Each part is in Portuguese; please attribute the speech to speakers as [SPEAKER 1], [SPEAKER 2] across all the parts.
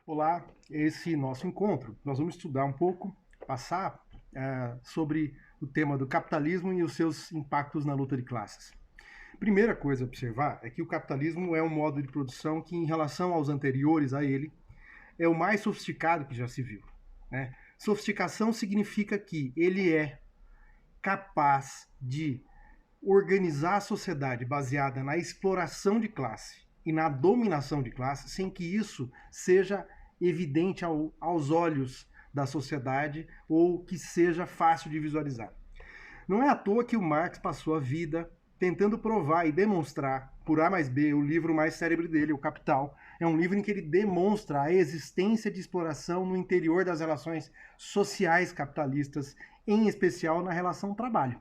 [SPEAKER 1] Olá, esse nosso encontro, nós vamos estudar um pouco, passar sobre o tema do capitalismo e os seus impactos na luta de classes. Primeira coisa a observar é que o capitalismo é um modo de produção que, em relação aos anteriores a ele, é o mais sofisticado que já se viu, né? Sofisticação significa que ele é capaz de organizar a sociedade baseada na exploração de classe e na dominação de classe, sem que isso seja evidente aos olhos da sociedade ou que seja fácil de visualizar. Não é à toa que o Marx passou a vida tentando provar e demonstrar, por A mais B, o livro mais célebre dele, O Capital, é um livro em que ele demonstra a existência de exploração no interior das relações sociais capitalistas, em especial na relação trabalho.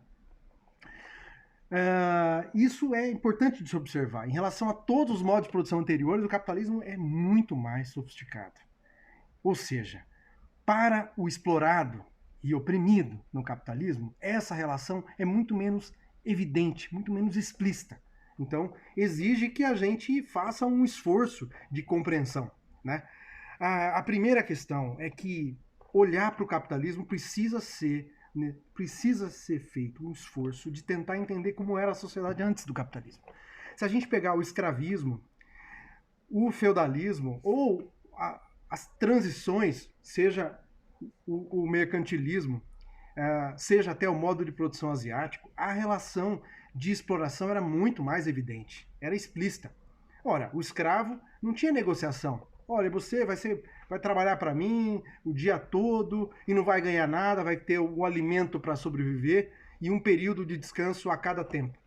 [SPEAKER 1] Isso é importante de se observar. Em relação a todos os modos de produção anteriores, o capitalismo é muito mais sofisticado. Ou seja, para o explorado e oprimido no capitalismo, essa relação é muito menos evidente, muito menos explícita. Então, exige que a gente faça um esforço de compreensão, né? A primeira questão é que olhar para o capitalismo precisa ser feito um esforço de tentar entender como era a sociedade antes do capitalismo. Se a gente pegar o escravismo, o feudalismo ou as transições, seja o mercantilismo, seja até o modo de produção asiático, a relação de exploração era muito mais evidente, era explícita. Ora, o escravo não tinha negociação. Olha, você vai trabalhar para mim o dia todo e não vai ganhar nada, vai ter o alimento para sobreviver e um período de descanso a cada tempo.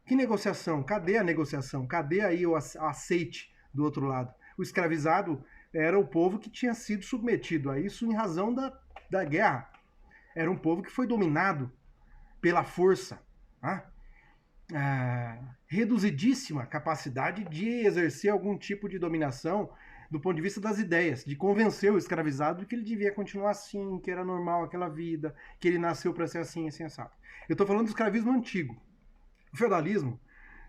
[SPEAKER 1] Que negociação? Cadê a negociação? Cadê aí o aceite do outro lado? O escravizado era o povo que tinha sido submetido a isso em razão da guerra. Era um povo que foi dominado pela força. Reduzidíssima capacidade de exercer algum tipo de dominação do ponto de vista das ideias, de convencer o escravizado de que ele devia continuar assim, que era normal aquela vida, que ele nasceu para ser assim, assim, assado. Eu estou falando do escravismo antigo. O feudalismo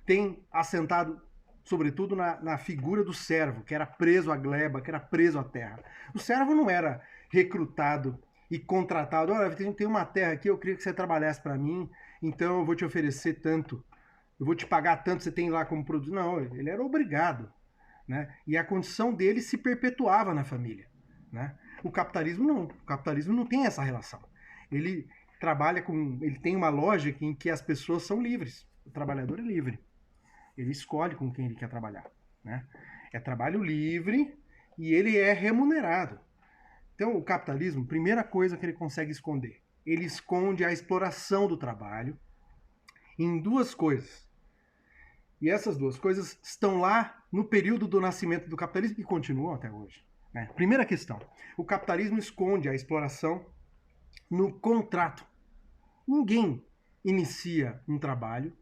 [SPEAKER 1] tem assentado, sobretudo, na figura do servo, que era preso à gleba, que era preso à terra. O servo não era recrutado e contratado. Olha, tem uma terra aqui, eu queria que você trabalhasse para mim, então eu vou te oferecer tanto, eu vou te pagar tanto, você tem lá como produto. Não, ele era obrigado, né? E a condição dele se perpetuava na família, né? O capitalismo não tem essa relação. Ele ele tem uma lógica em que as pessoas são livres. O trabalhador é livre. Ele escolhe com quem ele quer trabalhar, né? É trabalho livre e ele é remunerado. Então, o capitalismo, primeira coisa que ele consegue esconder, ele esconde a exploração do trabalho em duas coisas. E essas duas coisas estão lá no período do nascimento do capitalismo e continuam até hoje, né? Primeira questão, o capitalismo esconde a exploração no contrato. Ninguém inicia um trabalho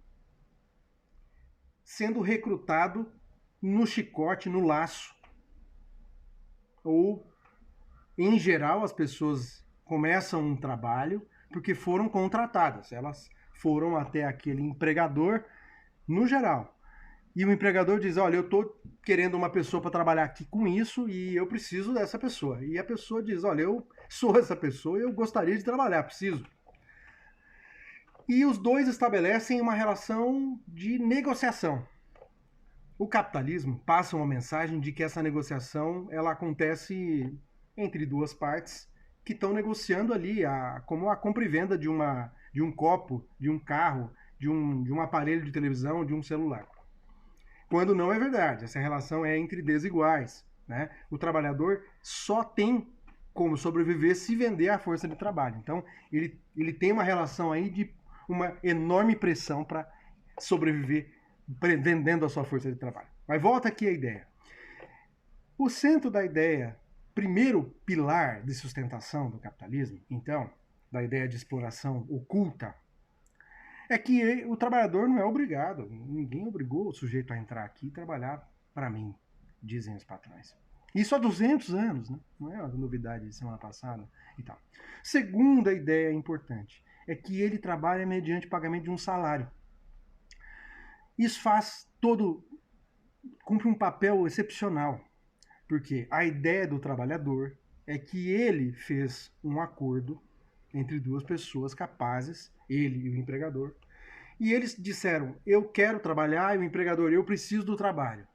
[SPEAKER 1] sendo recrutado no chicote, no laço. Ou, em geral, as pessoas começam um trabalho porque foram contratadas. Elas foram até aquele empregador, no geral. E o empregador diz, olha, eu estou querendo uma pessoa para trabalhar aqui com isso e eu preciso dessa pessoa. E a pessoa diz, olha, eu sou essa pessoa e eu gostaria de trabalhar, preciso. E os dois estabelecem uma relação de negociação. O capitalismo passa uma mensagem de que essa negociação ela acontece entre duas partes que estão negociando ali como a compra e venda de um copo, de um carro, de um aparelho de televisão, de um celular. Quando não é verdade, essa relação é entre desiguais, né? O trabalhador só tem como sobreviver se vender a força de trabalho. Então, ele tem uma relação aí de uma enorme pressão para sobreviver vendendo a sua força de trabalho. Mas volta aqui a ideia. O centro da ideia, primeiro pilar de sustentação do capitalismo, então, da ideia de exploração oculta, é que o trabalhador não é obrigado. Ninguém obrigou o sujeito a entrar aqui e trabalhar para mim, dizem os patrões. Isso há 200 anos, né? Não é uma novidade de semana passada e tal. Segunda ideia importante é que ele trabalha mediante pagamento de um salário. Isso cumpre um papel excepcional Porque a ideia do trabalhador é que ele fez um acordo entre duas pessoas capazes, ele e o empregador, e eles disseram, eu quero trabalhar, e o empregador, eu preciso do trabalho.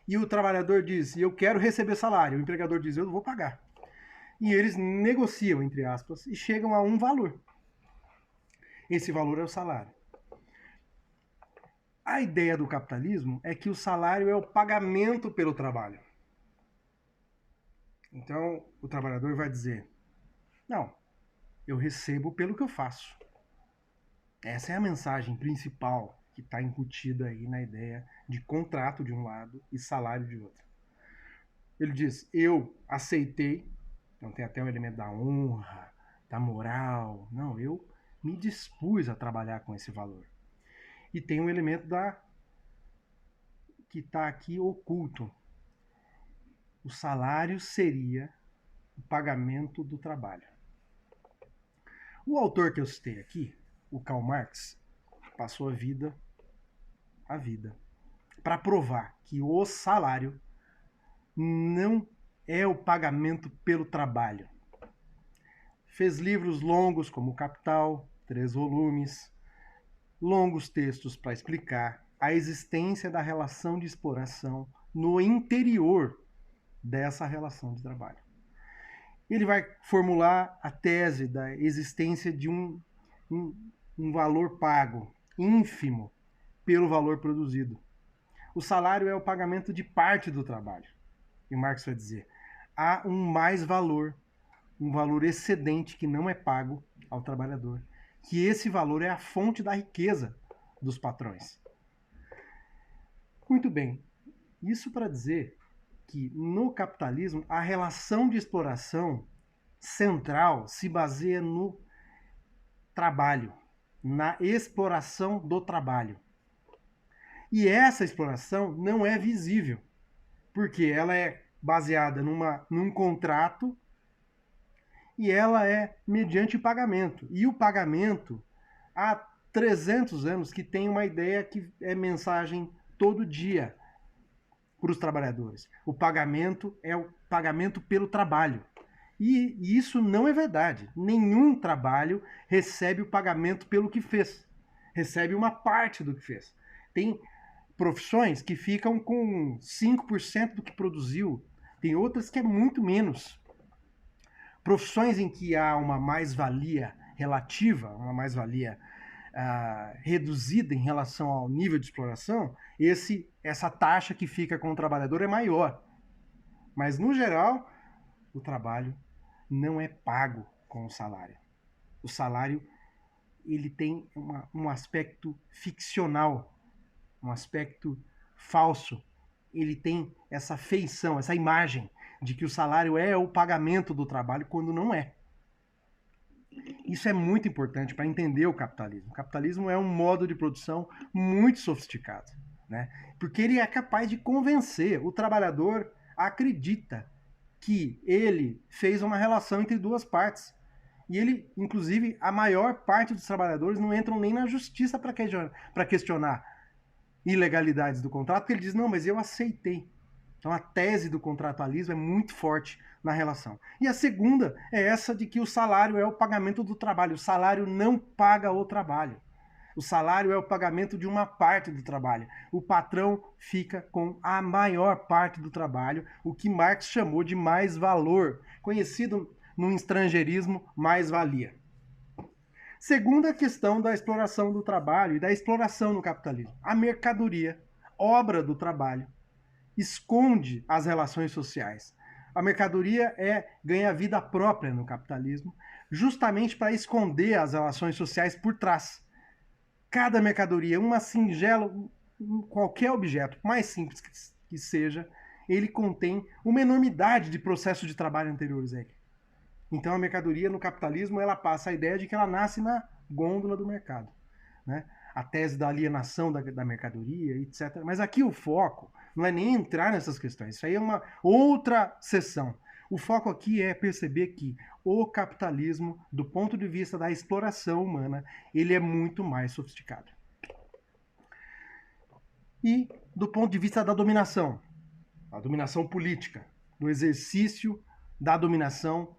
[SPEAKER 1] E o trabalhador diz, eu quero receber salário, o empregador diz, eu não vou pagar. E eles negociam, entre aspas, e chegam a um valor. Esse valor é o salário. A ideia do capitalismo é que o salário é o pagamento pelo trabalho. Então, o trabalhador vai dizer, não, eu recebo pelo que eu faço. Essa é a mensagem principal que está incutida aí na ideia de contrato de um lado e salário de outro. Ele diz, eu aceitei, então tem até o elemento da honra, da moral, não, eu me dispus a trabalhar com esse valor. E tem um elemento que está aqui oculto. O salário seria o pagamento do trabalho. O autor que eu citei aqui, o Karl Marx, passou a vida para provar que o salário não é o pagamento pelo trabalho. Fez livros longos como o Capital, 3 volumes, longos textos para explicar a existência da relação de exploração no interior dessa relação de trabalho. Ele vai formular a tese da existência de um valor pago, ínfimo, pelo valor produzido. O salário é o pagamento de parte do trabalho. E Marx vai dizer, há um mais valor, um valor excedente que não é pago ao trabalhador, que esse valor é a fonte da riqueza dos patrões. Muito bem, isso para dizer que no capitalismo a relação de exploração central se baseia no trabalho, na exploração do trabalho. E essa exploração não é visível, porque ela é baseada num contrato e ela é mediante pagamento. E o pagamento, há 300 anos que tem uma ideia que é mensagem todo dia para os trabalhadores. O pagamento é o pagamento pelo trabalho. E isso não é verdade. Nenhum trabalho recebe o pagamento pelo que fez. Recebe uma parte do que fez. Tem profissões que ficam com 5% do que produziu. Tem outras que é muito menos. Profissões em que há uma mais-valia relativa, uma mais-valia reduzida em relação ao nível de exploração, essa taxa que fica com o trabalhador é maior. Mas, no geral, o trabalho não é pago com o salário. O salário ele tem um aspecto ficcional, um aspecto falso. Ele tem essa feição, essa imagem de que o salário é o pagamento do trabalho, quando não é. Isso é muito importante para entender o capitalismo. O capitalismo é um modo de produção muito sofisticado, né? Porque ele é capaz de convencer o trabalhador, acredita que ele fez uma relação entre duas partes. E ele, inclusive, a maior parte dos trabalhadores não entram nem na justiça para questionar ilegalidades do contrato, porque ele diz, não, mas eu aceitei. Então a tese do contratualismo é muito forte na relação. E a segunda é essa de que o salário é o pagamento do trabalho. O salário não paga o trabalho. O salário é o pagamento de uma parte do trabalho. O patrão fica com a maior parte do trabalho, o que Marx chamou de mais-valor, conhecido no estrangeirismo mais-valia. Segunda questão da exploração do trabalho e da exploração no capitalismo. A mercadoria, obra do trabalho, esconde as relações sociais. A mercadoria ganha vida própria no capitalismo, justamente para esconder as relações sociais por trás. Cada mercadoria, uma singela, qualquer objeto, mais simples que seja, ele contém uma enormidade de processos de trabalho anteriores a ele. Então a mercadoria no capitalismo ela passa a ideia de que ela nasce na gôndola do mercado, né? A tese da alienação da mercadoria, etc. Mas aqui o foco não é nem entrar nessas questões, isso aí é uma outra sessão. O foco aqui é perceber que o capitalismo, do ponto de vista da exploração humana, ele é muito mais sofisticado. E do ponto de vista da dominação, a dominação política, no exercício da dominação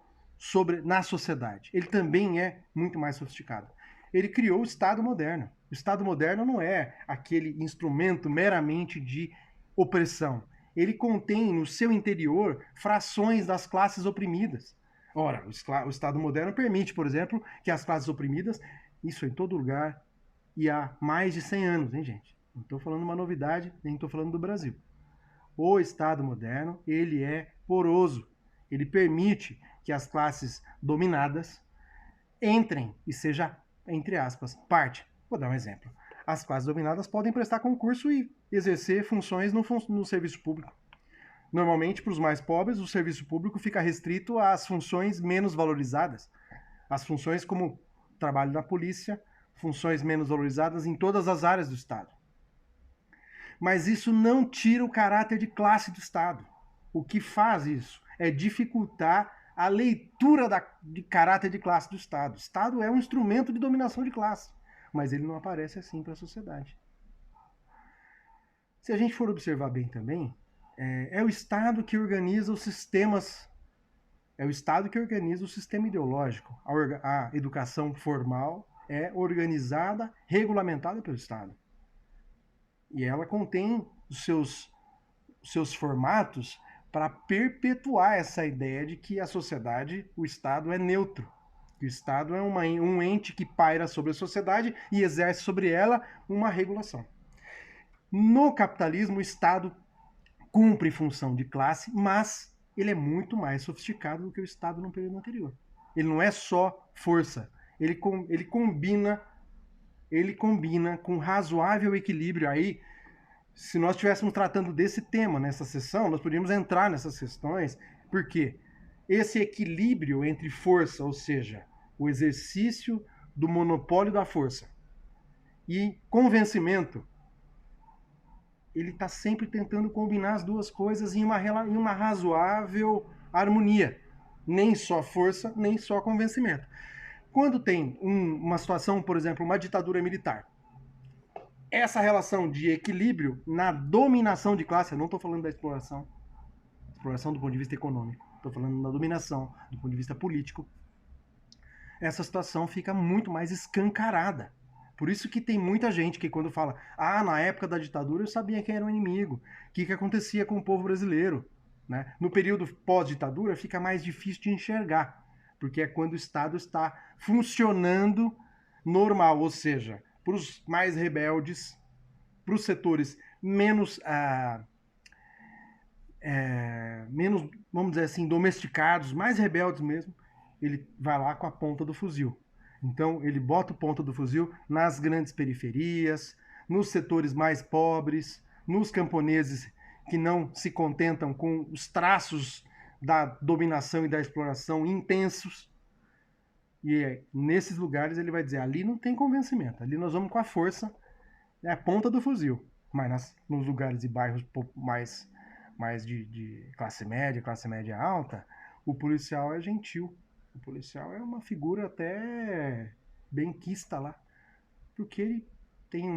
[SPEAKER 1] na sociedade. Ele também é muito mais sofisticado. Ele criou o Estado moderno. O Estado moderno não é aquele instrumento meramente de opressão. Ele contém no seu interior frações das classes oprimidas. Ora, o Estado moderno permite, por exemplo, que as classes oprimidas, isso em todo lugar, e há mais de 100 anos, hein, gente? Não estou falando uma novidade, nem estou falando do Brasil. O Estado moderno, ele é poroso. Ele permite que as classes dominadas entrem e seja, entre aspas, parte. Vou dar um exemplo. As classes dominadas podem prestar concurso e exercer funções no serviço público. Normalmente, para os mais pobres, o serviço público fica restrito às funções menos valorizadas. As funções como trabalho na polícia, funções menos valorizadas em todas as áreas do Estado. Mas isso não tira o caráter de classe do Estado. O que faz isso é dificultar a leitura de caráter de classe do Estado. O Estado é um instrumento de dominação de classe, mas ele não aparece assim para a sociedade. Se a gente for observar bem também, é o Estado que organiza os sistemas, é o Estado que organiza o sistema ideológico. A educação formal é organizada, regulamentada pelo Estado. E ela contém os seus formatos para perpetuar essa ideia de que a sociedade, o Estado é neutro. Que o Estado é um ente que paira sobre a sociedade e exerce sobre ela uma regulação. No capitalismo, o Estado cumpre função de classe, mas ele é muito mais sofisticado do que o Estado no período anterior. Ele não é só força, ele combina com razoável equilíbrio. Aí, se nós estivéssemos tratando desse tema nessa sessão, nós poderíamos entrar nessas questões, porque esse equilíbrio entre força, ou seja, o exercício do monopólio da força, e convencimento, ele está sempre tentando combinar as duas coisas em uma razoável harmonia. Nem só força, nem só convencimento. Quando tem uma situação, por exemplo, uma ditadura militar, essa relação de equilíbrio na dominação de classe, eu não estou falando da exploração do ponto de vista econômico, estou falando da dominação do ponto de vista político, essa situação fica muito mais escancarada. Por isso que tem muita gente que quando fala, na época da ditadura eu sabia quem era o inimigo, o que acontecia com o povo brasileiro. Né? No período pós-ditadura fica mais difícil de enxergar, porque é quando o Estado está funcionando normal, ou seja, para os mais rebeldes, para os setores menos, vamos dizer assim, domesticados, mais rebeldes mesmo, ele vai lá com a ponta do fuzil. Então, ele bota a ponta do fuzil nas grandes periferias, nos setores mais pobres, nos camponeses que não se contentam com os traços da dominação e da exploração intensos. E nesses lugares ele vai dizer, ali não tem convencimento, ali nós vamos com a força, é a ponta do fuzil. Mas nos lugares e bairros mais de classe média alta, o policial é gentil. O policial é uma figura até benquista lá, porque ele tem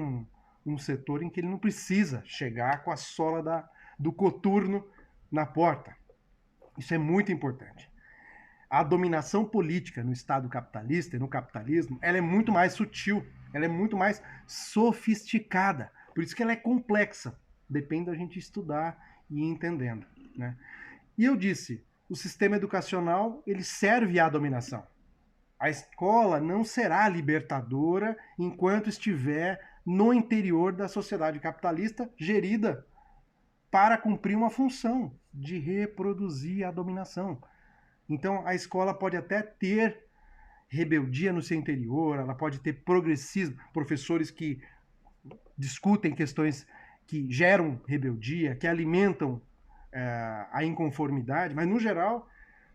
[SPEAKER 1] um setor em que ele não precisa chegar com a sola do coturno na porta. Isso é muito importante. A dominação política no Estado capitalista e no capitalismo, ela é muito mais sutil, ela é muito mais sofisticada. Por isso que ela é complexa. Depende da gente estudar e ir entendendo. Né? E eu disse, o sistema educacional ele serve à dominação. A escola não será libertadora enquanto estiver no interior da sociedade capitalista gerida para cumprir uma função de reproduzir a dominação. Então, a escola pode até ter rebeldia no seu interior, ela pode ter progressismo, professores que discutem questões que geram rebeldia, que alimentam a inconformidade, mas, no geral,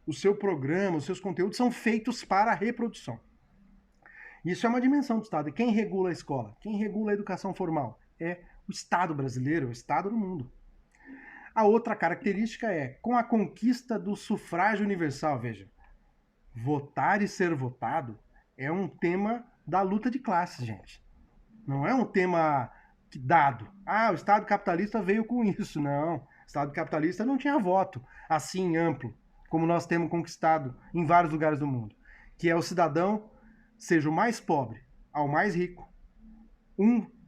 [SPEAKER 1] o seu programa, os seus conteúdos são feitos para a reprodução. Isso é uma dimensão do Estado. E quem regula a escola? Quem regula a educação formal? É o Estado brasileiro, o Estado do mundo. A outra característica é, com a conquista do sufrágio universal, veja, votar e ser votado é um tema da luta de classes, gente. Não é um tema dado. O Estado capitalista veio com isso, não. Estado capitalista não tinha voto assim amplo, como nós temos conquistado em vários lugares do mundo, que é o cidadão, seja o mais pobre ao mais rico,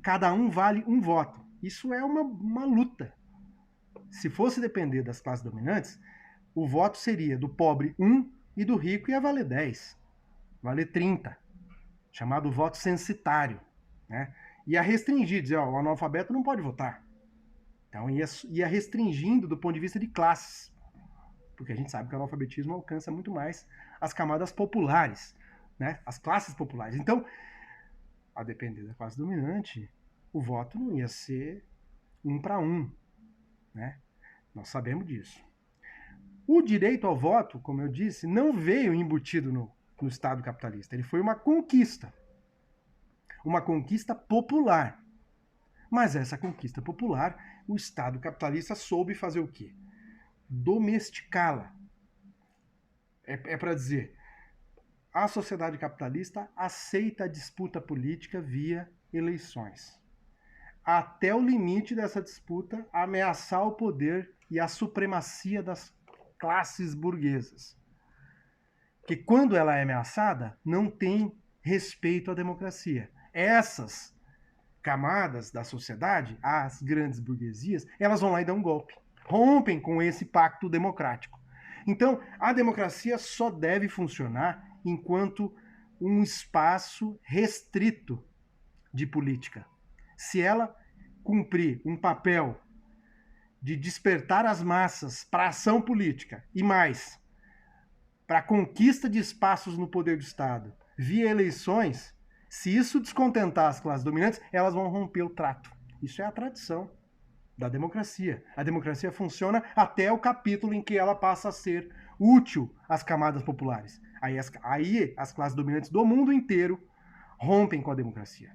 [SPEAKER 1] cada um vale um voto. Isso é uma luta. Se fosse depender das classes dominantes, o voto seria do pobre 1 e do rico ia valer 10, valer 30, chamado voto censitário, né? Ia restringir, dizer, ó, o analfabeto não pode votar. Então ia restringindo do ponto de vista de classes, porque a gente sabe que o analfabetismo alcança muito mais as camadas populares, né? As classes populares. Então, a depender da classe dominante, o voto não ia ser 1 para 1, né? Nós sabemos disso. O direito ao voto, como eu disse, não veio embutido no Estado capitalista. Ele foi uma conquista popular. Mas essa conquista popular, o Estado capitalista soube fazer o quê? Domesticá-la. É para dizer, a sociedade capitalista aceita a disputa política via eleições. Até o limite dessa disputa ameaçar o poder e a supremacia das classes burguesas. Porque quando ela é ameaçada, não tem respeito à democracia. Essas camadas da sociedade, as grandes burguesias, elas vão lá e dão um golpe. Rompem com esse pacto democrático. Então, a democracia só deve funcionar enquanto um espaço restrito de política. Se ela cumprir um papel de despertar as massas para ação política e mais, para a conquista de espaços no poder do Estado via eleições, se isso descontentar as classes dominantes, elas vão romper o trato. Isso é a tradição da democracia. A democracia funciona até o capítulo em que ela passa a ser útil às camadas populares. Aí as classes dominantes do mundo inteiro rompem com a democracia.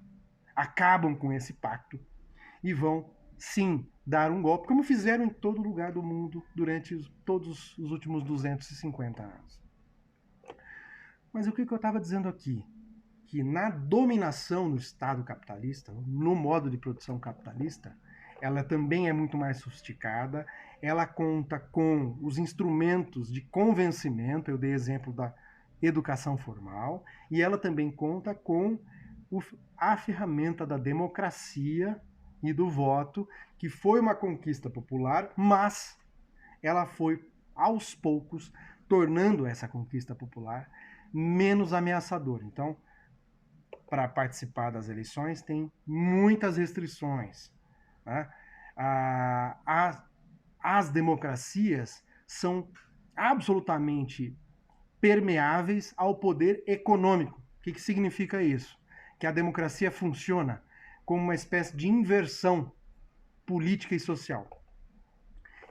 [SPEAKER 1] Acabam com esse pacto e vão, sim, dar um golpe, como fizeram em todo lugar do mundo durante todos os últimos 250 anos. Mas o que eu estava dizendo aqui? Que na dominação do Estado capitalista, no modo de produção capitalista, ela também é muito mais sofisticada, ela conta com os instrumentos de convencimento, eu dei exemplo da educação formal, e ela também conta com a ferramenta da democracia e do voto, que foi uma conquista popular, mas ela foi, aos poucos, tornando essa conquista popular menos ameaçadora. Então, para participar das eleições, tem muitas restrições. Né? As democracias são absolutamente permeáveis ao poder econômico. O que significa isso? Que a democracia funciona como uma espécie de inversão política e social.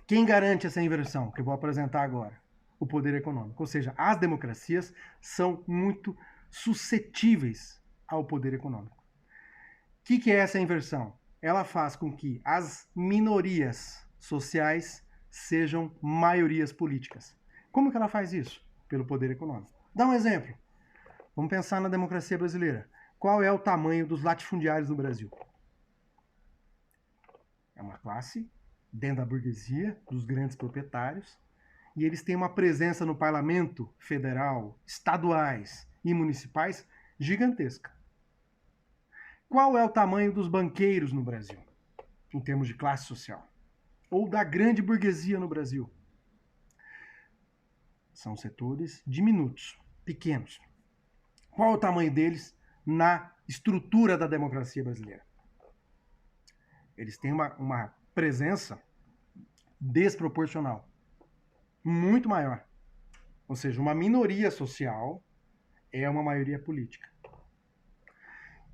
[SPEAKER 1] Quem garante essa inversão, que eu vou apresentar agora? O poder econômico. Ou seja, as democracias são muito suscetíveis ao poder econômico. O que é essa inversão? Ela faz com que as minorias sociais sejam maiorias políticas. Como que ela faz isso? Pelo poder econômico. Dá um exemplo. Vamos pensar na democracia brasileira. Qual é o tamanho dos latifundiários no Brasil? É uma classe dentro da burguesia, dos grandes proprietários, e eles têm uma presença no parlamento federal, estaduais e municipais gigantesca. Qual é o tamanho dos banqueiros no Brasil, em termos de classe social? Ou da grande burguesia no Brasil? São setores diminutos, pequenos. Qual é o tamanho deles na estrutura da democracia brasileira? Eles têm uma presença desproporcional, muito maior. Ou seja, uma minoria social é uma maioria política.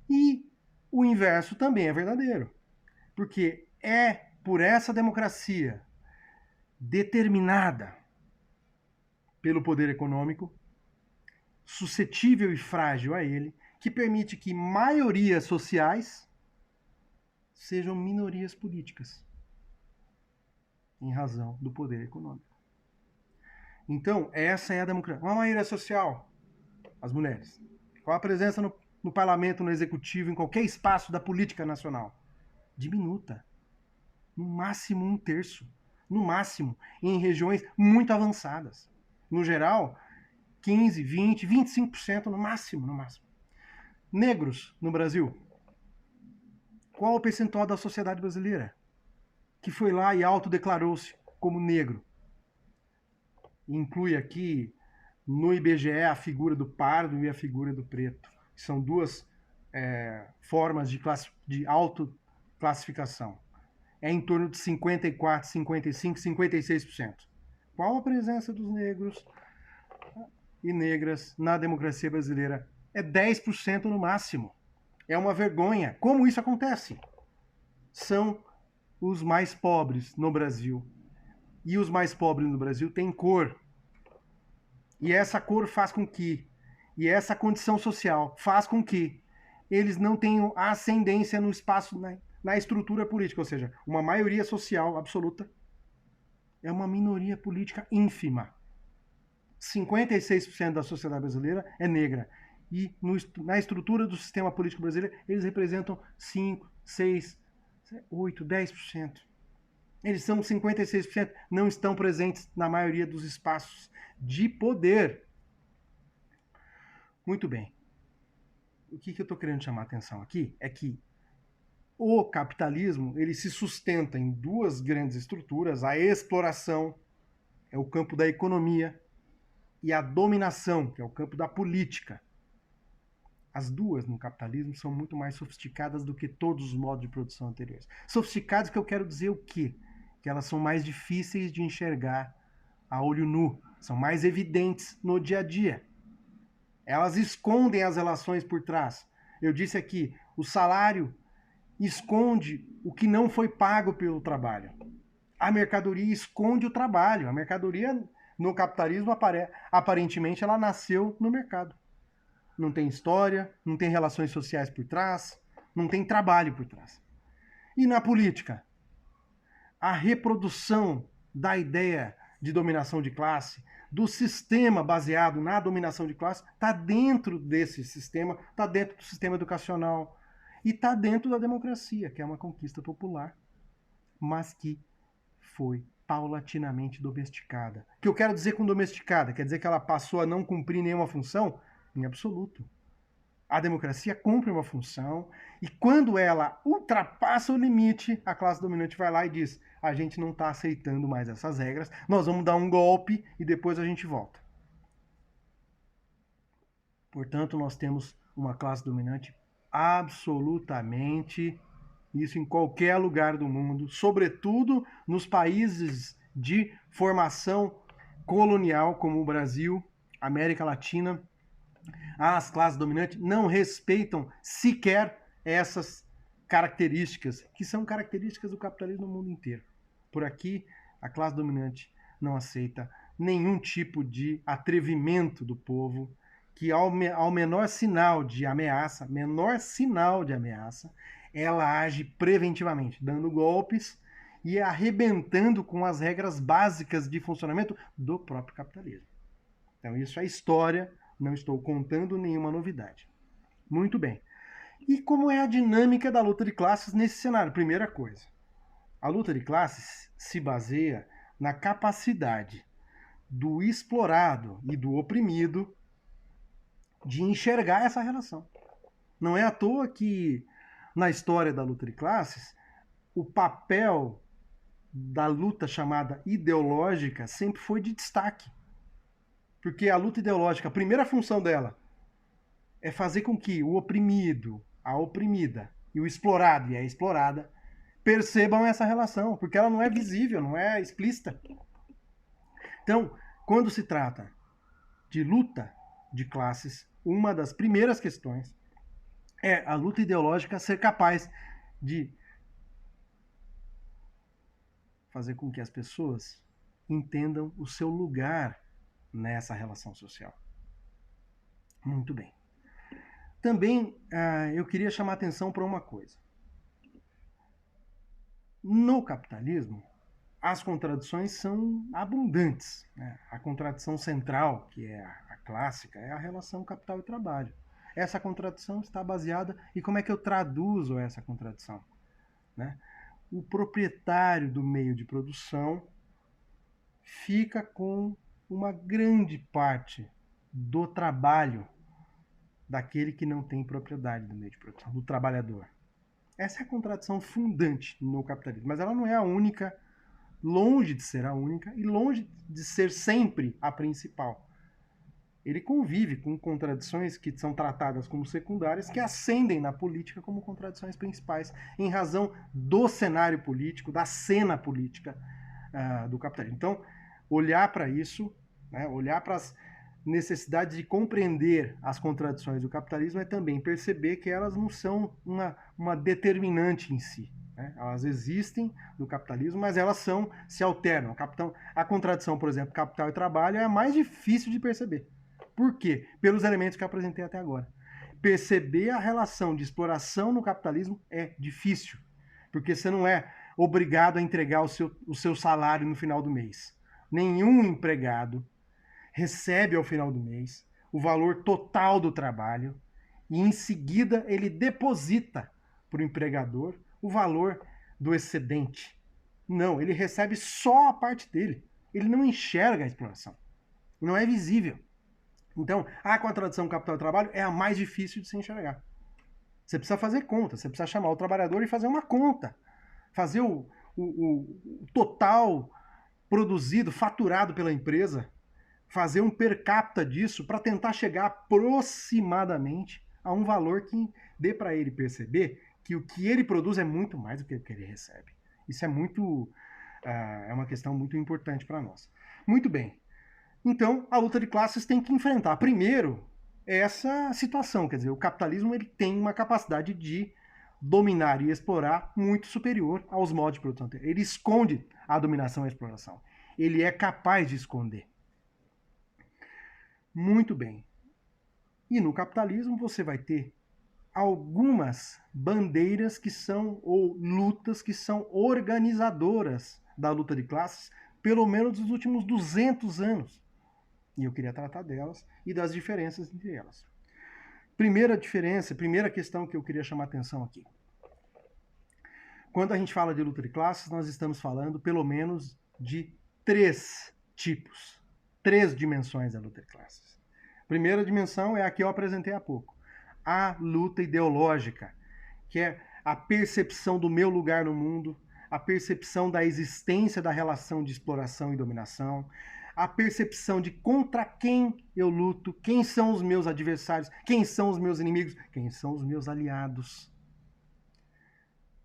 [SPEAKER 1] E o inverso também é verdadeiro. Porque é por essa democracia determinada pelo poder econômico, suscetível e frágil a ele, que permite que maiorias sociais sejam minorias políticas, em razão do poder econômico. Então, essa é a democracia. Uma maioria social, as mulheres. Qual a presença no parlamento, no executivo, em qualquer espaço da política nacional? Diminuta. No máximo 1/3. no máximo, em regiões muito avançadas. No geral, 15, 20, 25% no máximo, no máximo. Negros no Brasil. Qual o percentual da sociedade brasileira que foi lá e autodeclarou-se como negro? Inclui aqui no IBGE a figura do pardo e a figura do preto. São duas formas de autoclassificação. É em torno de 54, 55, 56%. Qual a presença dos negros e negras na democracia brasileira? É 10% no máximo. É uma vergonha. Como isso acontece? São os mais pobres no Brasil. E os mais pobres no Brasil têm cor. E essa cor faz com que, e essa condição social faz com que eles não tenham ascendência no espaço, na estrutura política, ou seja, uma maioria social absoluta é uma minoria política ínfima. 56% da sociedade brasileira é negra. E na estrutura do sistema político brasileiro, eles representam 5, 6, 8, 10%. Eles são 56%, não estão presentes na maioria dos espaços de poder. Muito bem. O que eu estou querendo chamar a atenção aqui é que o capitalismo ele se sustenta em duas grandes estruturas: a exploração, é o campo da economia, e a dominação, que é o campo da política. As duas no capitalismo são muito mais sofisticadas do que todos os modos de produção anteriores. Sofisticados que eu quero dizer o quê? Que elas são mais difíceis de enxergar a olho nu, são mais evidentes no dia a dia. Elas escondem as relações por trás. Eu disse aqui, o salário esconde o que não foi pago pelo trabalho. A mercadoria esconde o trabalho. A mercadoria no capitalismo, aparentemente, ela nasceu no mercado. Não tem história, não tem relações sociais por trás, não tem trabalho por trás. E na política? A reprodução da ideia de dominação de classe, do sistema baseado na dominação de classe, está dentro desse sistema, está dentro do sistema educacional e está dentro da democracia, que é uma conquista popular, mas que foi paulatinamente domesticada. O que eu quero dizer com domesticada? Quer dizer que ela passou a não cumprir nenhuma função? Em absoluto. A democracia cumpre uma função e quando ela ultrapassa o limite, a classe dominante vai lá e diz: a gente não está aceitando mais essas regras, nós vamos dar um golpe e depois a gente volta. Portanto, nós temos uma classe dominante absolutamente, isso em qualquer lugar do mundo, sobretudo nos países de formação colonial como o Brasil, América Latina. As classes dominantes não respeitam sequer essas características, que são características do capitalismo no mundo inteiro. Por aqui, a classe dominante não aceita nenhum tipo de atrevimento do povo, que ao menor sinal de ameaça, ela age preventivamente, dando golpes e arrebentando com as regras básicas de funcionamento do próprio capitalismo. Então isso é história, não estou contando nenhuma novidade. Muito bem. E como é a dinâmica da luta de classes nesse cenário? Primeira coisa, a luta de classes se baseia na capacidade do explorado e do oprimido de enxergar essa relação. Não é à toa que, na história da luta de classes, o papel da luta chamada ideológica sempre foi de destaque. Porque a luta ideológica, a primeira função dela é fazer com que o oprimido, a oprimida e o explorado e a explorada percebam essa relação, porque ela não é visível, não é explícita. Então, quando se trata de luta de classes, uma das primeiras questões é a luta ideológica ser capaz de fazer com que as pessoas entendam o seu lugar nessa relação social. Muito bem. Também eu queria chamar a atenção para uma coisa. No capitalismo, as contradições são abundantes. Né? A contradição central, que é a clássica, é a relação capital e trabalho. Essa contradição está baseada em como é que eu traduzo essa contradição. Né? O proprietário do meio de produção fica com uma grande parte do trabalho daquele que não tem propriedade do meio de produção, do trabalhador. Essa é a contradição fundante no capitalismo, mas ela não é a única, longe de ser a única e longe de ser sempre a principal. Ele convive com contradições que são tratadas como secundárias, que ascendem na política como contradições principais, em razão do cenário político, da cena política do capitalismo. Então, olhar para isso, né, olhar para as necessidades de compreender as contradições do capitalismo é também perceber que elas não são uma determinante em si. Né? Elas existem no capitalismo, mas elas se alternam. A contradição, por exemplo, capital e trabalho é a mais difícil de perceber. Por quê? Pelos elementos que eu apresentei até agora. Perceber a relação de exploração no capitalismo é difícil, porque você não é obrigado a entregar o seu salário no final do mês. Nenhum empregado recebe ao final do mês o valor total do trabalho e em seguida ele deposita para o empregador o valor do excedente. Não, ele recebe só a parte dele. Ele não enxerga a exploração. Não é visível. Então, a contradição capital e trabalho é a mais difícil de se enxergar. Você precisa fazer conta, você precisa chamar o trabalhador e fazer uma conta. Fazer o total produzido, faturado pela empresa, fazer um per capita disso para tentar chegar aproximadamente a um valor que dê para ele perceber que o que ele produz é muito mais do que ele recebe. Isso é é uma questão muito importante para nós. Muito bem. Então, a luta de classes tem que enfrentar, primeiro, essa situação. Quer dizer, o capitalismo ele tem uma capacidade de dominar e explorar muito superior aos modos de produção. Ele esconde a dominação e a exploração. Ele é capaz de esconder. Muito bem. E no capitalismo você vai ter algumas bandeiras que são, ou lutas que são organizadoras da luta de classes, pelo menos nos últimos 200 anos. E eu queria tratar delas e das diferenças entre elas. Primeira diferença, primeira questão que eu queria chamar a atenção aqui. Quando a gente fala de luta de classes, nós estamos falando pelo menos de 3 tipos, 3 dimensões da luta de classes. Primeira dimensão é a que eu apresentei há pouco. A luta ideológica, que é a percepção do meu lugar no mundo, a percepção da existência da relação de exploração e dominação, a percepção de contra quem eu luto, quem são os meus adversários, quem são os meus inimigos, quem são os meus aliados.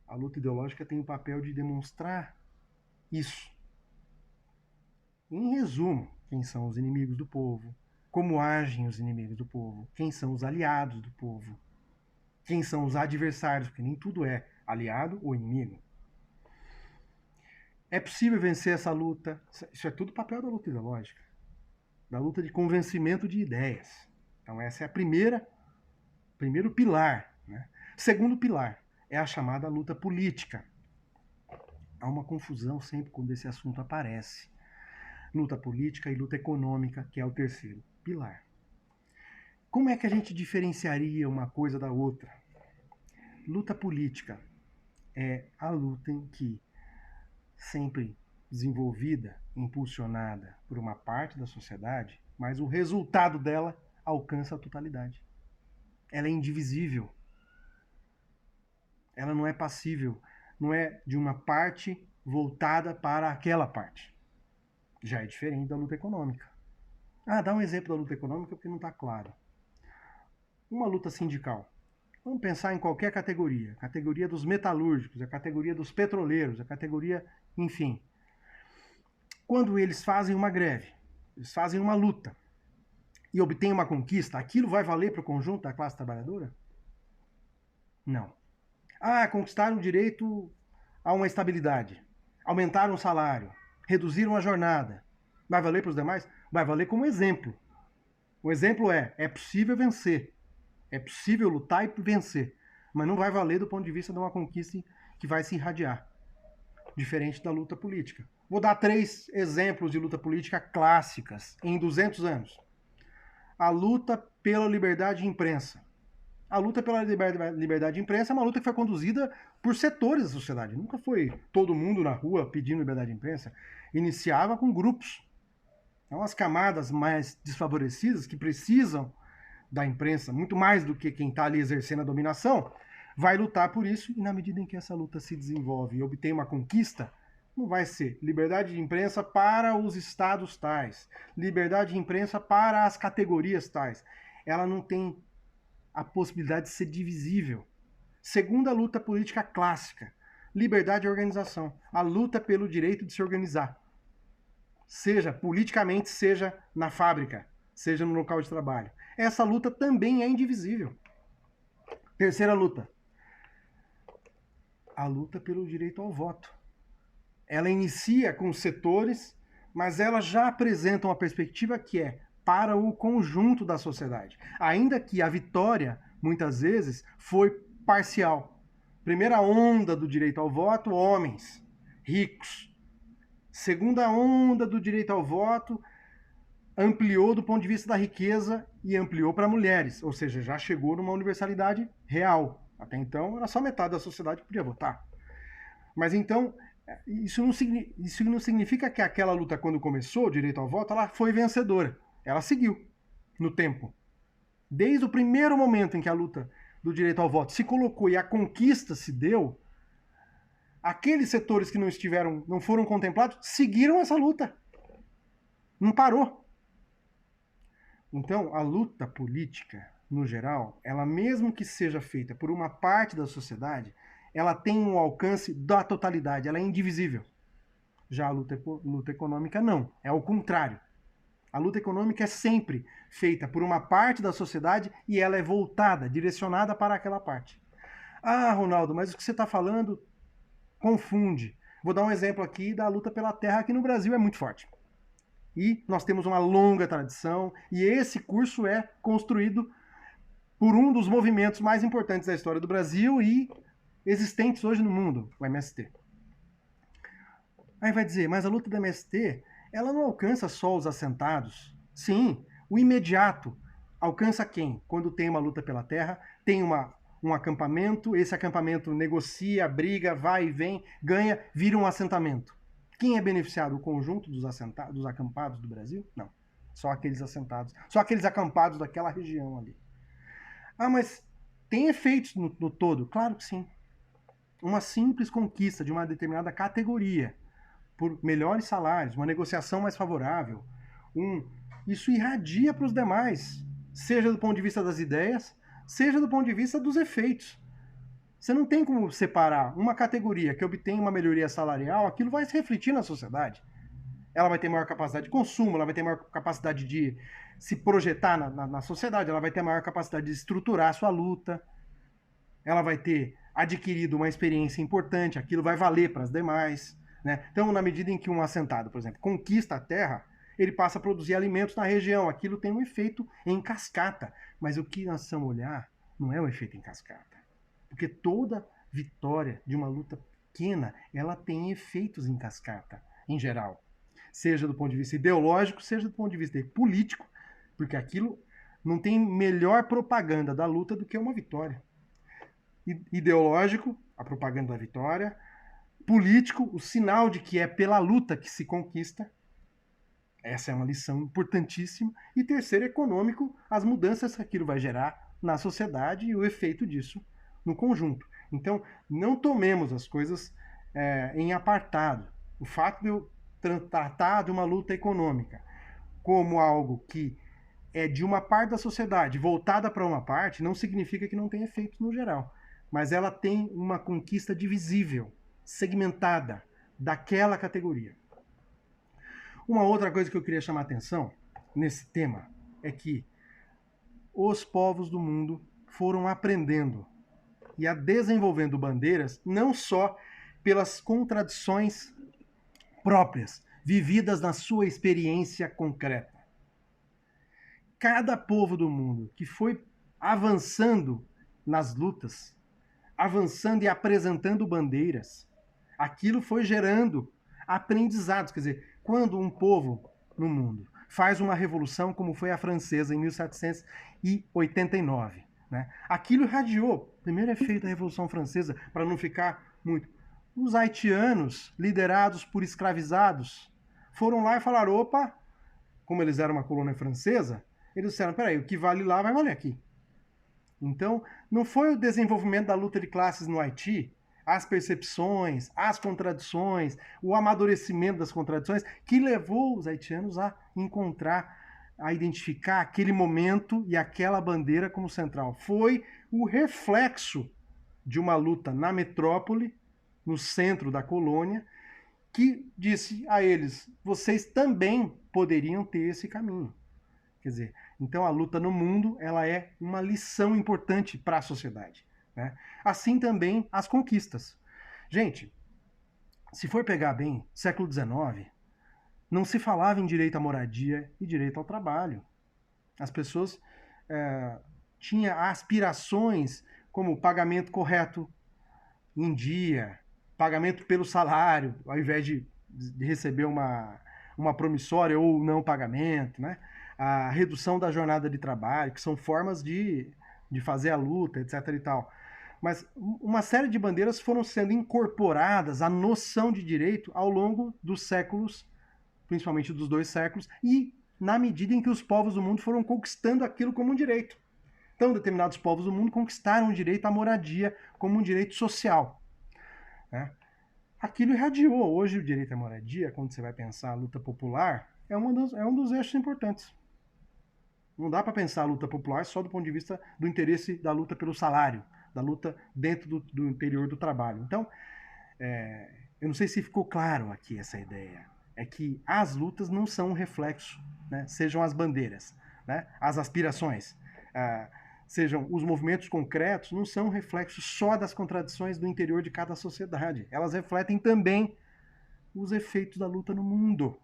[SPEAKER 1] A luta ideológica tem o papel de demonstrar isso. Em resumo, quem são os inimigos do povo, como agem os inimigos do povo, quem são os aliados do povo, quem são os adversários, porque nem tudo é aliado ou inimigo. É possível vencer essa luta. Isso é tudo papel da luta ideológica, da luta de convencimento de ideias. Então essa é primeiro pilar. Né? Segundo pilar é a chamada luta política. Há uma confusão sempre quando esse assunto aparece. Luta política e luta econômica, que é o terceiro pilar. Como é que a gente diferenciaria uma coisa da outra? Luta política é a luta em que, sempre desenvolvida, impulsionada por uma parte da sociedade, mas o resultado dela alcança a totalidade. Ela é indivisível. Ela não é passível. Não é de uma parte voltada para aquela parte. Já é diferente da luta econômica. Dá um exemplo da luta econômica porque não está claro. Uma luta sindical. Vamos pensar em qualquer categoria. A categoria dos metalúrgicos, a categoria dos petroleiros, a categoria, enfim. Quando eles fazem uma greve, eles fazem uma luta e obtêm uma conquista, aquilo vai valer para o conjunto da classe trabalhadora? Não. Conquistaram o direito a uma estabilidade, aumentaram o salário, reduziram a jornada. Vai valer para os demais? Vai valer como exemplo. O exemplo é possível vencer. É possível lutar e vencer. Mas não vai valer do ponto de vista de uma conquista que vai se irradiar. Diferente da luta política. Vou dar 3 exemplos de luta política clássicas em 200 anos. A luta pela liberdade de imprensa. A luta pela liberdade de imprensa é uma luta que foi conduzida por setores da sociedade. Nunca foi todo mundo na rua pedindo liberdade de imprensa. iniciava com grupos. Então, as camadas mais desfavorecidas, que precisam da imprensa, muito mais do que quem está ali exercendo a dominação, vai lutar por isso, e na medida em que essa luta se desenvolve e obtém uma conquista, não vai ser liberdade de imprensa para os estados tais, liberdade de imprensa para as categorias tais. Ela não tem a possibilidade de ser divisível. Segunda luta política clássica, liberdade de organização, a luta pelo direito de se organizar. Seja politicamente, seja na fábrica, seja no local de trabalho. Essa luta também é indivisível. Terceira luta, a luta pelo direito ao voto. Ela inicia com setores, mas ela já apresenta uma perspectiva que é para o conjunto da sociedade. Ainda que a vitória, muitas vezes, foi parcial. Primeira onda do direito ao voto, homens, ricos. Segunda onda do direito ao voto, ampliou do ponto de vista da riqueza e ampliou para mulheres, ou seja, já chegou numa universalidade real. Até então, era só metade da sociedade que podia votar. Mas então, isso não significa que aquela luta, quando começou, o direito ao voto, ela foi vencedora. Ela seguiu no tempo. Desde o primeiro momento em que a luta do direito ao voto se colocou e a conquista se deu, aqueles setores que não foram contemplados, seguiram essa luta. Não parou. Então, a luta política, no geral, ela mesmo que seja feita por uma parte da sociedade, ela tem um alcance da totalidade, ela é indivisível. Já a luta econômica não, é o contrário. A luta econômica é sempre feita por uma parte da sociedade e ela é voltada, direcionada para aquela parte. Ah, Ronaldo, mas o que você está falando confunde. Vou dar um exemplo aqui da luta pela terra, que no Brasil é muito forte. E nós temos uma longa tradição, e esse curso é construído por um dos movimentos mais importantes da história do Brasil e existentes hoje no mundo, o MST. Aí vai dizer, mas a luta do MST, ela não alcança só os assentados. Sim, o imediato alcança quem? Quando tem uma luta pela terra, tem um acampamento, esse acampamento negocia, briga, vai e vem, ganha, vira um assentamento. Quem é beneficiado? O conjunto dos acampados do Brasil? Não. Só aqueles assentados. Só aqueles acampados daquela região ali. Ah, mas tem efeitos no todo? Claro que sim. Uma simples conquista de uma determinada categoria por melhores salários, uma negociação mais favorável, isso irradia para os demais, seja do ponto de vista das ideias, seja do ponto de vista dos efeitos. Você não tem como separar uma categoria que obtém uma melhoria salarial, aquilo vai se refletir na sociedade. Ela vai ter maior capacidade de consumo, ela vai ter maior capacidade de se projetar na sociedade, ela vai ter maior capacidade de estruturar a sua luta, ela vai ter adquirido uma experiência importante, aquilo vai valer para as demais. Né? Então, na medida em que um assentado, por exemplo, conquista a terra, ele passa a produzir alimentos na região, aquilo tem um efeito em cascata. Mas o que nós precisamos olhar não é o efeito em cascata. Porque toda vitória de uma luta pequena, ela tem efeitos em cascata, em geral. Seja do ponto de vista ideológico, seja do ponto de vista político, porque aquilo não tem melhor propaganda da luta do que uma vitória. Ideológico, a propaganda da vitória. Político, o sinal de que é pela luta que se conquista. Essa é uma lição importantíssima. E terceiro, econômico, as mudanças que aquilo vai gerar na sociedade e o efeito disso no conjunto. Então, não tomemos as coisas em apartado. O fato de eu tratar de uma luta econômica como algo que é de uma parte da sociedade voltada para uma parte, não significa que não tem efeitos no geral. Mas ela tem uma conquista divisível, segmentada, daquela categoria. Uma outra coisa que eu queria chamar a atenção nesse tema é que os povos do mundo foram aprendendo e a desenvolvendo bandeiras não só pelas contradições próprias, vividas na sua experiência concreta. Cada povo do mundo que foi avançando nas lutas, avançando e apresentando bandeiras, aquilo foi gerando aprendizados. Quer dizer, quando um povo no mundo faz uma revolução, como foi a francesa em 1789, né? Aquilo irradiou. Primeiro efeito da Revolução Francesa, para não ficar muito. Os haitianos, liderados por escravizados, foram lá e falaram, opa, como eles eram uma colônia francesa, eles disseram, peraí, o que vale lá vai valer aqui. Então, não foi o desenvolvimento da luta de classes no Haiti, as percepções, as contradições, o amadurecimento das contradições, que levou os haitianos a encontrar, a identificar aquele momento e aquela bandeira como central. Foi o reflexo de uma luta na metrópole, no centro da colônia, que disse a eles, vocês também poderiam ter esse caminho. Quer dizer, então a luta no mundo ela é uma lição importante para a sociedade. Né? Assim também as conquistas. Gente, se for pegar bem, século XIX, não se falava em direito à moradia e direito ao trabalho. As pessoas tinham aspirações como pagamento correto em dia, pagamento pelo salário, ao invés de receber uma promissória ou não pagamento, né? A redução da jornada de trabalho, que são formas de fazer a luta, etc. e tal. Mas uma série de bandeiras foram sendo incorporadas à noção de direito ao longo dos séculos, principalmente dos 2 séculos, e na medida em que os povos do mundo foram conquistando aquilo como um direito. Então, determinados povos do mundo conquistaram o direito à moradia como um direito social. Né? Aquilo irradiou. Hoje, o direito à moradia, quando você vai pensar a luta popular, é um dos eixos importantes. Não dá para pensar a luta popular só do ponto de vista do interesse da luta pelo salário, da luta dentro do interior do trabalho. Então, eu não sei se ficou claro aqui essa ideia. É que as lutas não são um reflexo, né? Sejam as bandeiras, né? As aspirações, sejam os movimentos concretos, não são um reflexo só das contradições do interior de cada sociedade. Elas refletem também os efeitos da luta no mundo.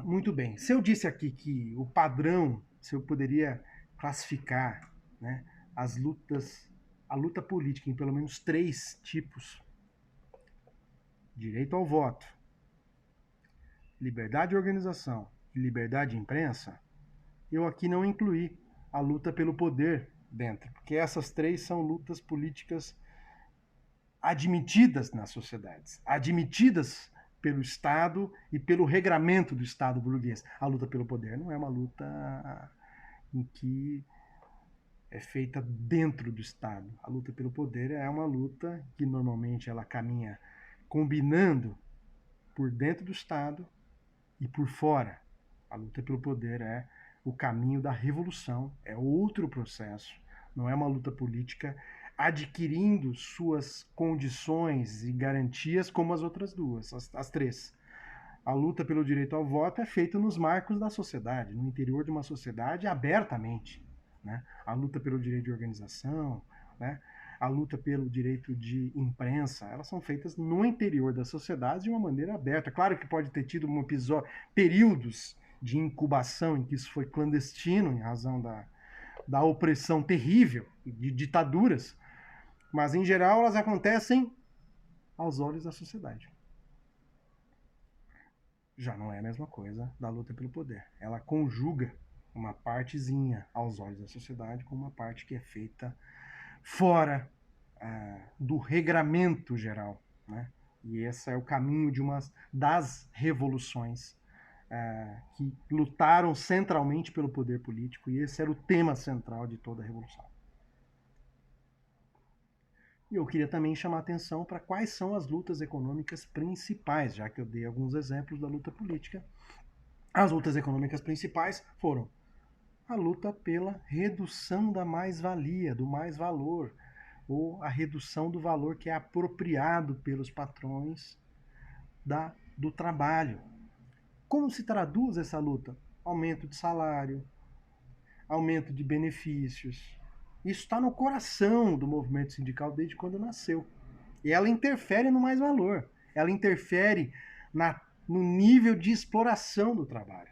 [SPEAKER 1] Muito bem. Se eu disse aqui que o padrão, se eu poderia classificar, né, a luta política em pelo menos 3 tipos: direito ao voto, liberdade de organização e liberdade de imprensa, eu aqui não incluí a luta pelo poder dentro, porque essas 3 são lutas políticas admitidas nas sociedades, admitidas pelo Estado e pelo regramento do Estado burguês. A luta pelo poder não é uma luta em que é feita dentro do Estado. A luta pelo poder é uma luta que normalmente ela caminha combinando por dentro do Estado e por fora. A luta pelo poder é o caminho da revolução, é outro processo, não é uma luta política adquirindo suas condições e garantias como as outras duas, as 3. A luta pelo direito ao voto é feita nos marcos da sociedade, no interior de uma sociedade abertamente. Né? A luta pelo direito de organização, né? A luta pelo direito de imprensa, elas são feitas no interior da sociedade de uma maneira aberta. Claro que pode ter tido períodos de incubação em que isso foi clandestino, em razão da opressão terrível, de ditaduras, mas em geral elas acontecem aos olhos da sociedade. Já não é a mesma coisa da luta pelo poder. Ela conjuga uma partezinha aos olhos da sociedade com uma parte que é feita fora do regramento geral. Né? E esse é o caminho de uma das revoluções que lutaram centralmente pelo poder político, e esse era o tema central de toda a revolução. E eu queria também chamar a atenção para quais são as lutas econômicas principais, já que eu dei alguns exemplos da luta política. As lutas econômicas principais foram a luta pela redução da mais-valia, do mais-valor, ou a redução do valor que é apropriado pelos patrões do trabalho. Como se traduz essa luta? Aumento de salário, aumento de benefícios. Isso está no coração do movimento sindical desde quando nasceu. E ela interfere no mais-valor. Ela interfere no nível de exploração do trabalho.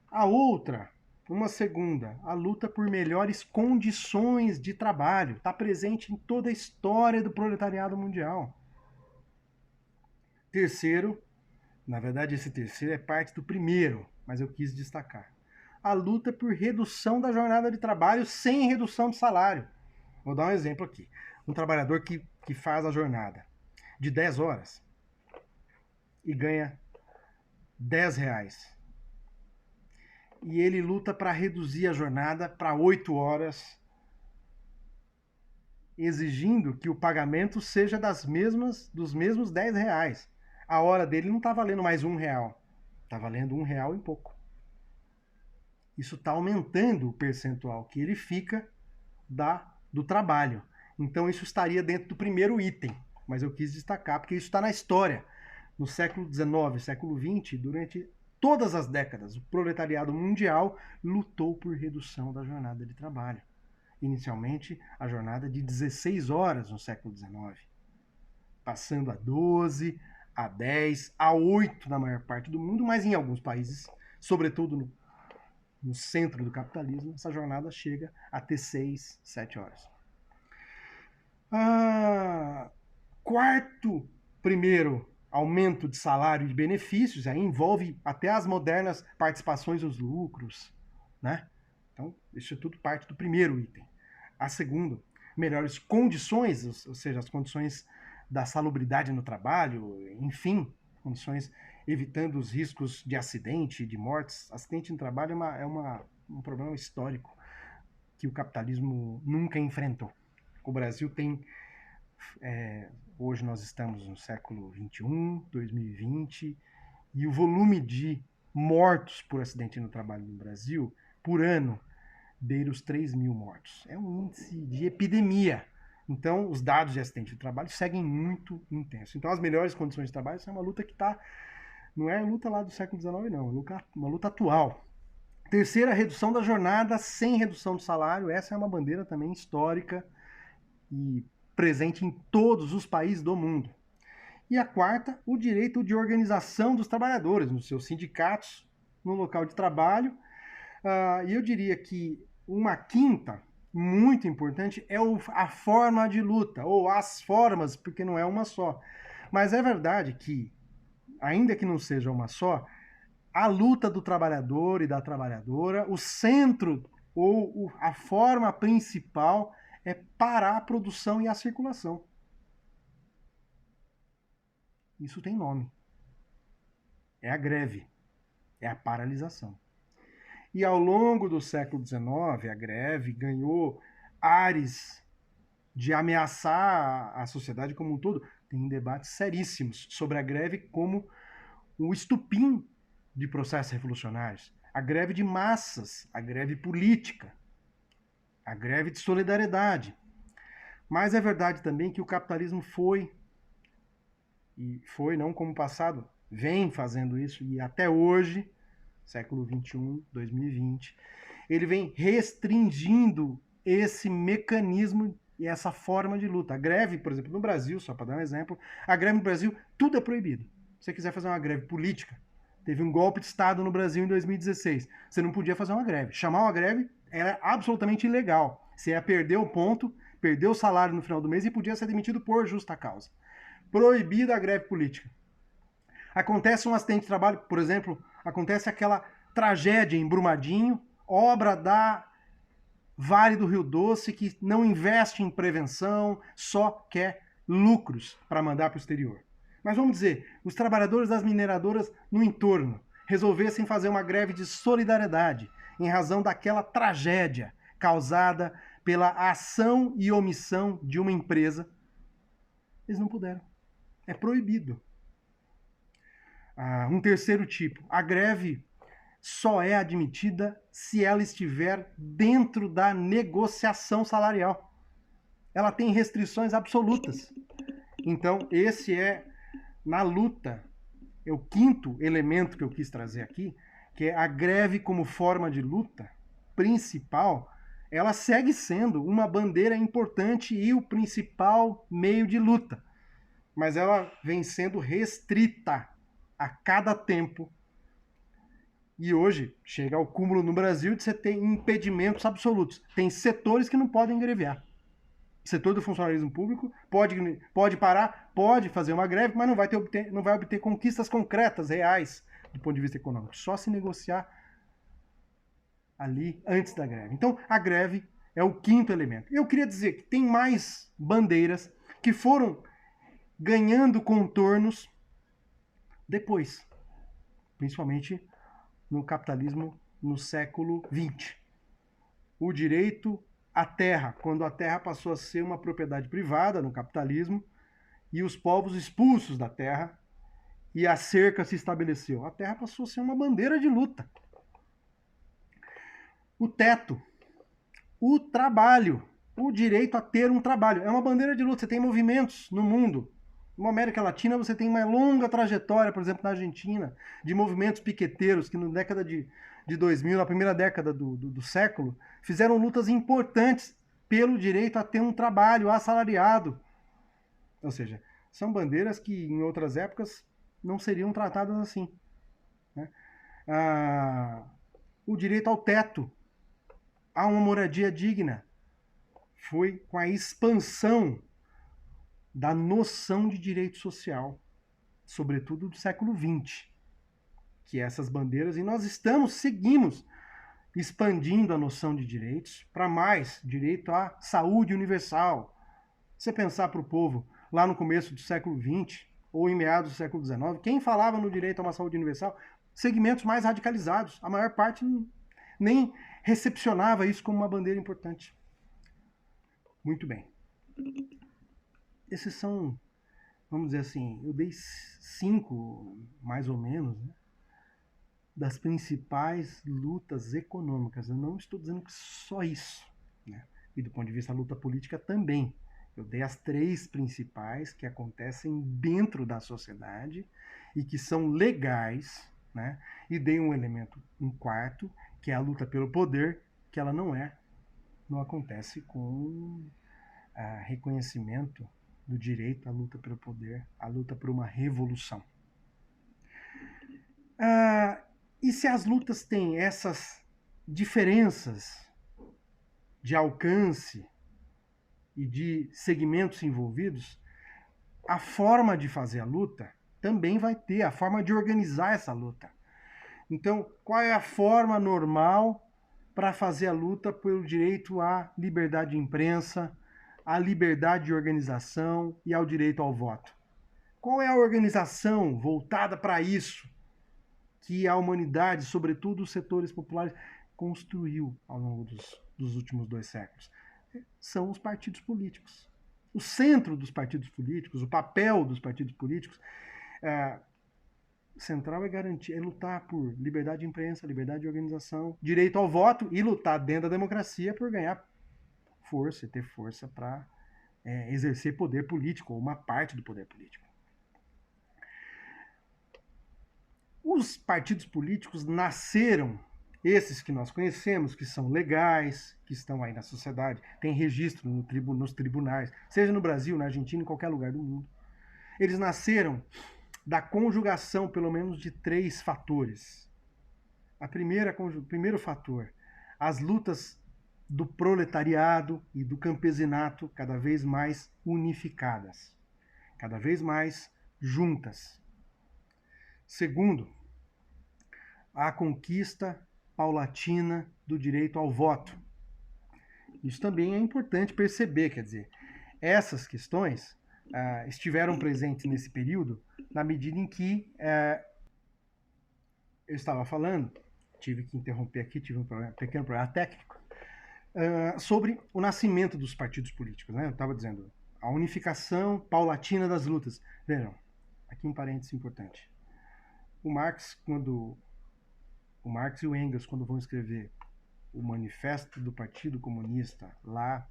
[SPEAKER 1] A outra, uma segunda, a luta por melhores condições de trabalho. Está presente em toda a história do proletariado mundial. Terceiro, na verdade esse terceiro é parte do primeiro, mas eu quis destacar. A luta por redução da jornada de trabalho sem redução de salário. Vou dar um exemplo aqui. Um trabalhador que faz a jornada de 10 horas, e ganha R$ 10. E ele luta para reduzir a jornada para 8 horas, exigindo que o pagamento seja dos mesmos R$ 10. A hora dele não está valendo mais R$ 1, está valendo R$ 1 e pouco. Isso está aumentando o percentual que ele fica do trabalho. Então isso estaria dentro do primeiro item, mas eu quis destacar porque isso está na história. No século XIX, século XX, durante todas as décadas, o proletariado mundial lutou por redução da jornada de trabalho. Inicialmente, a jornada de 16 horas no século XIX, passando a 12, a 10, a 8 na maior parte do mundo, mas em alguns países, sobretudo no centro do capitalismo, essa jornada chega a ter 6, 7 horas. Quarto, primeiro, aumento de salário e de benefícios, aí envolve até as modernas participações nos lucros, né? Então, isso é tudo parte do primeiro item. A segunda, melhores condições, ou seja, as condições da salubridade no trabalho, enfim, condições evitando os riscos de acidente, de mortes. Acidente no trabalho um problema histórico que o capitalismo nunca enfrentou. O Brasil tem... hoje nós estamos no século XXI, 2020, e o volume de mortos por acidente no trabalho no Brasil, por ano, beira os 3.000 mortos. É um índice de epidemia. Então, os dados de acidente de trabalho seguem muito intenso. Então, as melhores condições de trabalho, isso é uma luta que está... Não é a luta lá do século XIX, não. É uma luta atual. Terceira, redução da jornada sem redução do salário. Essa é uma bandeira também histórica e presente em todos os países do mundo. E a quarta, o direito de organização dos trabalhadores nos seus sindicatos, no local de trabalho. E eu diria que uma quinta, muito importante, é a forma de luta, ou as formas, porque não é uma só. Mas é verdade que, ainda que não seja uma só, a luta do trabalhador e da trabalhadora, o centro ou a forma principal é parar a produção e a circulação. Isso tem nome. É a greve, é a paralisação. E ao longo do século XIX, a greve ganhou ares de ameaçar a sociedade como um todo. Tem debates seríssimos sobre a greve como o estupim de processos revolucionários. A greve de massas, a greve política, a greve de solidariedade. Mas é verdade também que o capitalismo foi não como passado, vem fazendo isso, e até hoje, século XXI, 2020, ele vem restringindo esse mecanismo e essa forma de luta. A greve, por exemplo, no Brasil, só para dar um exemplo, a greve no Brasil, tudo é proibido. Se você quiser fazer uma greve política, teve um golpe de Estado no Brasil em 2016, você não podia fazer uma greve. Chamar uma greve era absolutamente ilegal. Você ia perder o ponto, perder o salário no final do mês e podia ser demitido por justa causa. Proibida a greve política. Acontece um acidente de trabalho, por exemplo, acontece aquela tragédia em Brumadinho, obra da Vale do Rio Doce, que não investe em prevenção, só quer lucros para mandar para o exterior. Mas vamos dizer, os trabalhadores das mineradoras no entorno resolvessem fazer uma greve de solidariedade em razão daquela tragédia causada pela ação e omissão de uma empresa. Eles não puderam. É proibido. Um terceiro tipo, a greve só é admitida se ela estiver dentro da negociação salarial. Ela tem restrições absolutas. Então, esse é, na luta, é o quinto elemento que eu quis trazer aqui, que é a greve como forma de luta principal. Ela segue sendo uma bandeira importante e o principal meio de luta. Mas ela vem sendo restrita a cada tempo. E hoje chega ao cúmulo no Brasil de você ter impedimentos absolutos. Tem setores que não podem grevear. O setor do funcionalismo público pode parar, pode fazer uma greve, mas não vai obter conquistas concretas, reais, do ponto de vista econômico. Só se negociar ali antes da greve. Então, a greve é o quinto elemento. Eu queria dizer que tem mais bandeiras que foram ganhando contornos depois, principalmente no capitalismo no século XX. O direito à terra, quando a terra passou a ser uma propriedade privada no capitalismo e os povos expulsos da terra e a cerca se estabeleceu. A terra passou a ser uma bandeira de luta. O teto, o trabalho, o direito a ter um trabalho. É uma bandeira de luta. Você tem movimentos no mundo. Na América Latina você tem uma longa trajetória, por exemplo, na Argentina, de movimentos piqueteiros que na década de 2000, na primeira década do século, fizeram lutas importantes pelo direito a ter um trabalho assalariado. Ou seja, são bandeiras que em outras épocas não seriam tratadas assim. Né? O direito ao teto, a uma moradia digna, foi com a expansão da noção de direito social, sobretudo do século XX, que essas bandeiras, e nós seguimos expandindo a noção de direitos para mais direito à saúde universal. Você pensar para o povo lá no começo do século XX ou em meados do século XIX, quem falava no direito a uma saúde universal? Segmentos mais radicalizados. A maior parte nem recepcionava isso como uma bandeira importante. Muito bem. Esses são, vamos dizer assim, eu dei 5, mais ou menos, né, das principais lutas econômicas. Eu não estou dizendo que só isso, né? E do ponto de vista da luta política também. Eu dei as 3 principais que acontecem dentro da sociedade e que são legais, né? E dei um quarto, que é a luta pelo poder, que ela não acontece com reconhecimento do direito à luta pelo poder, à luta por uma revolução. E se as lutas têm essas diferenças de alcance e de segmentos envolvidos, a forma de fazer a luta também vai ter, a forma de organizar essa luta. Então, qual é a forma normal para fazer a luta pelo direito à liberdade de imprensa, à liberdade de organização e ao direito ao voto? Qual é a organização voltada para isso que a humanidade, sobretudo os setores populares, construiu ao longo dos últimos 2 séculos? São os partidos políticos. O centro dos partidos políticos, o papel dos partidos políticos, central é garantir, é lutar por liberdade de imprensa, liberdade de organização, direito ao voto e lutar dentro da democracia por ganhar força e ter força para exercer poder político, ou uma parte do poder político. Os partidos políticos nasceram, esses que nós conhecemos, que são legais, que estão aí na sociedade, tem registro nos tribunais, seja no Brasil, na Argentina, em qualquer lugar do mundo. Eles nasceram da conjugação, pelo menos, de 3 fatores. O primeiro fator, as lutas do proletariado e do campesinato cada vez mais unificadas, cada vez mais juntas. Segundo, a conquista paulatina do direito ao voto. Isso também é importante perceber, quer dizer, essas questões estiveram presentes nesse período na medida em que eu estava falando, tive que interromper aqui, tive um pequeno problema técnico, sobre o nascimento dos partidos políticos. Né? Eu estava dizendo, a unificação paulatina das lutas. Vejam, aqui um parênteses importante. O Marx e o Engels, quando vão escrever o Manifesto do Partido Comunista, lá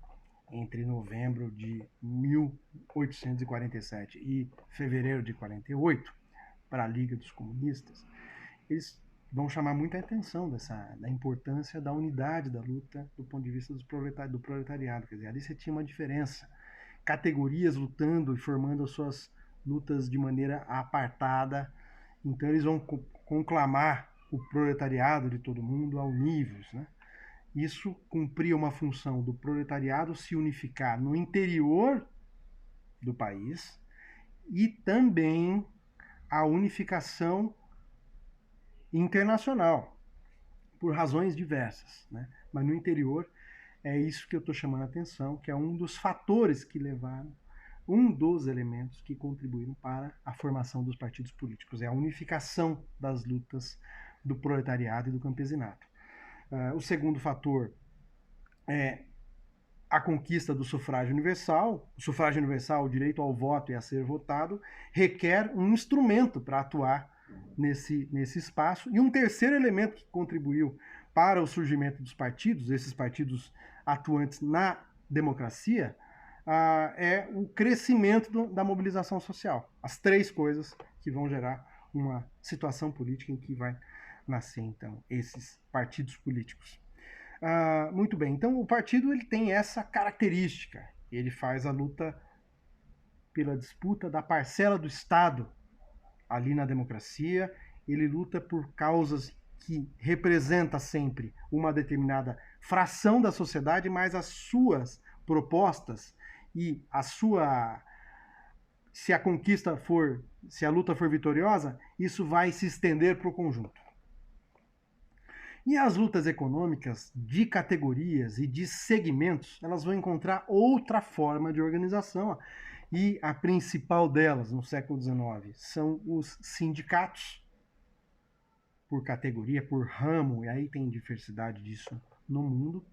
[SPEAKER 1] entre novembro de 1847 e fevereiro de 48, para a Liga dos Comunistas, eles vão chamar muita atenção da importância da unidade da luta do ponto de vista do proletariado. Quer dizer, ali você tinha uma diferença, categorias lutando e formando as suas lutas de maneira apartada. Então eles vão conclamar o proletariado de todo mundo a uníveis, né? Isso cumpria uma função do proletariado se unificar no interior do país e também a unificação internacional, por razões diversas, né? Mas no interior é isso que eu estou chamando a atenção, que é um dos fatores que levaram um dos elementos que contribuíram para a formação dos partidos políticos, é a unificação das lutas do proletariado e do campesinato. O segundo fator é a conquista do sufrágio universal. O sufrágio universal, o direito ao voto e a ser votado, requer um instrumento para atuar nesse espaço. E um terceiro elemento que contribuiu para o surgimento dos partidos, esses partidos atuantes na democracia, é o crescimento da mobilização social. As três coisas que vão gerar uma situação política em que vai nascer, então, esses partidos políticos. Muito bem, então o partido ele tem essa característica, ele faz a luta pela disputa da parcela do Estado ali na democracia, ele luta por causas que representa sempre uma determinada fração da sociedade, mas as suas propostas e se a conquista for, se a luta for vitoriosa, isso vai se estender para o conjunto. E as lutas econômicas de categorias e de segmentos, elas vão encontrar outra forma de organização. E a principal delas, no século XIX, são os sindicatos, por categoria, por ramo, e aí tem diversidade disso no mundo.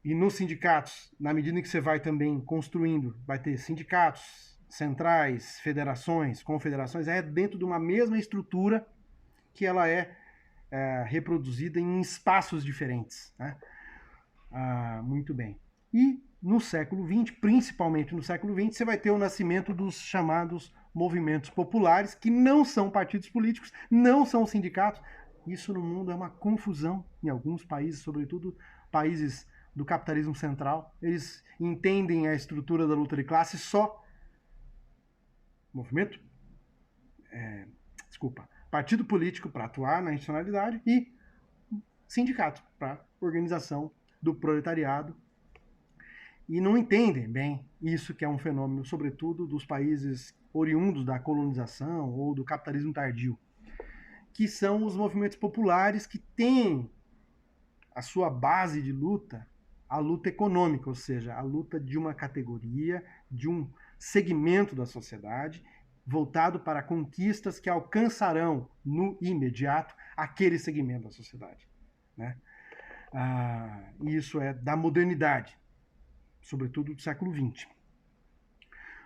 [SPEAKER 1] E nos sindicatos, na medida em que você vai também construindo, vai ter sindicatos, centrais, federações, confederações, é dentro de uma mesma estrutura que ela é reproduzida em espaços diferentes. Né? Muito bem. E no século XX, principalmente no século XX, você vai ter o nascimento dos chamados movimentos populares, que não são partidos políticos, não são sindicatos. Isso no mundo é uma confusão em alguns países, sobretudo países do capitalismo central. Eles entendem a estrutura da luta de classe só partido político para atuar na institucionalidade e sindicato para organização do proletariado. E não entendem bem isso, que é um fenômeno, sobretudo, dos países oriundos da colonização ou do capitalismo tardio, que são os movimentos populares que têm a sua base de luta, a luta econômica, ou seja, a luta de uma categoria, de um segmento da sociedade, voltado para conquistas que alcançarão no imediato aquele segmento da sociedade. Né? Isso é da modernidade, sobretudo do século XX.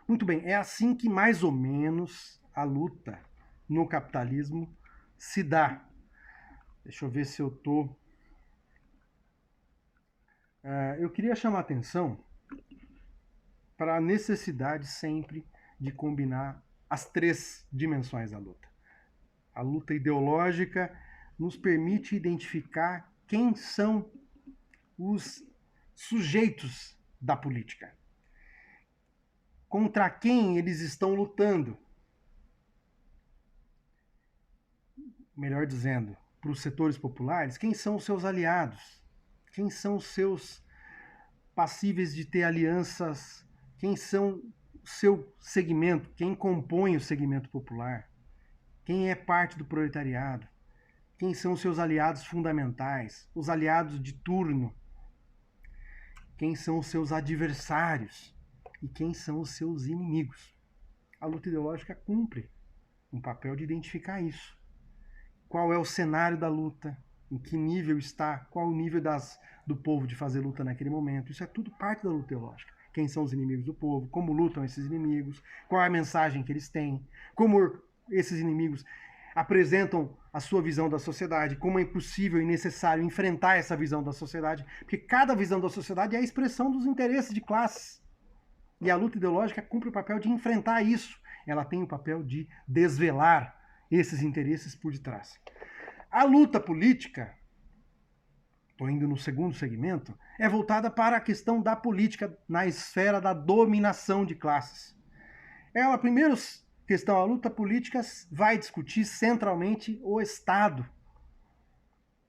[SPEAKER 1] Muito bem, é assim que mais ou menos a luta no capitalismo se dá. Deixa eu ver se eu estou... eu queria chamar a atenção para a necessidade sempre de combinar as três dimensões da luta. A luta ideológica nos permite identificar quem são os sujeitos da política. Contra quem eles estão lutando. Melhor dizendo, para os setores populares, quem são os seus aliados? Quem são os seus passíveis de ter alianças? Quem são seu segmento, quem compõe o segmento popular, quem é parte do proletariado, quem são os seus aliados fundamentais, os aliados de turno, quem são os seus adversários e quem são os seus inimigos. A luta ideológica cumpre um papel de identificar isso. Qual é o cenário da luta, em que nível está, qual o nível do povo de fazer luta naquele momento. Isso é tudo parte da luta ideológica. Quem são os inimigos do povo, como lutam esses inimigos, qual é a mensagem que eles têm, como esses inimigos apresentam a sua visão da sociedade, como é impossível e necessário enfrentar essa visão da sociedade, porque cada visão da sociedade é a expressão dos interesses de classes. E a luta ideológica cumpre o papel de enfrentar isso. Ela tem o papel de desvelar esses interesses por detrás. A luta política, estou indo no segundo segmento, é voltada para a questão da política na esfera da dominação de classes. A primeira questão, a luta política vai discutir centralmente o Estado.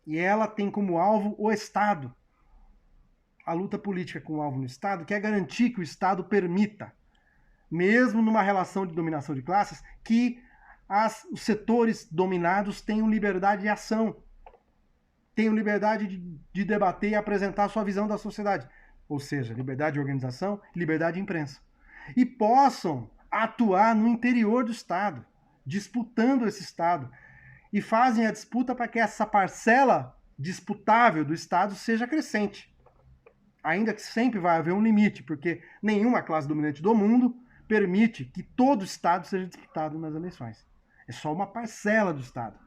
[SPEAKER 1] E ela tem como alvo o Estado. A luta política com alvo no Estado quer garantir que o Estado permita, mesmo numa relação de dominação de classes, que os setores dominados tenham liberdade de ação, tenham liberdade de debater e apresentar a sua visão da sociedade. Ou seja, liberdade de organização, liberdade de imprensa. e possam atuar no interior do Estado, disputando esse Estado, e fazem a disputa para que essa parcela disputável do Estado seja crescente. Ainda que sempre vai haver um limite, porque nenhuma classe dominante do mundo permite que todo o Estado seja disputado nas eleições. É só uma parcela do Estado.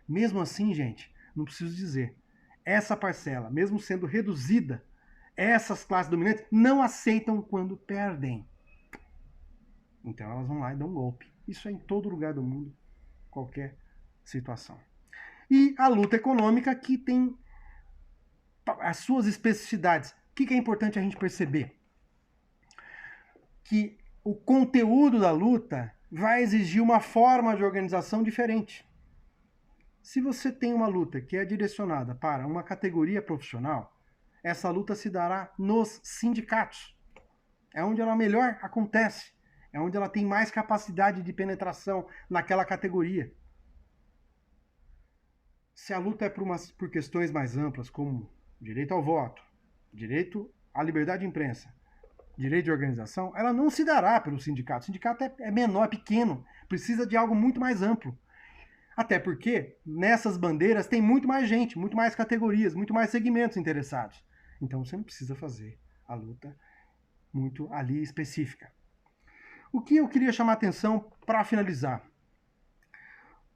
[SPEAKER 1] Mesmo assim, gente, não preciso dizer, essa parcela, mesmo sendo reduzida, essas classes dominantes não aceitam quando perdem. Então elas vão lá e dão um golpe. Isso é em todo lugar do mundo, qualquer situação. E a luta econômica que tem as suas especificidades. O que é importante a gente perceber? Que o conteúdo da luta vai exigir uma forma de organização diferente. Se você tem uma luta que é direcionada para uma categoria profissional, essa luta se dará nos sindicatos. É onde ela melhor acontece. É onde ela tem mais capacidade de penetração naquela categoria. Se a luta é por questões mais amplas, como direito ao voto, direito à liberdade de imprensa, direito de organização, ela não se dará pelo sindicato. O sindicato é menor, é pequeno, precisa de algo muito mais amplo. Até porque nessas bandeiras tem muito mais gente, muito mais categorias, muito mais segmentos interessados. Então você não precisa fazer a luta muito ali específica. O que eu queria chamar a atenção para finalizar?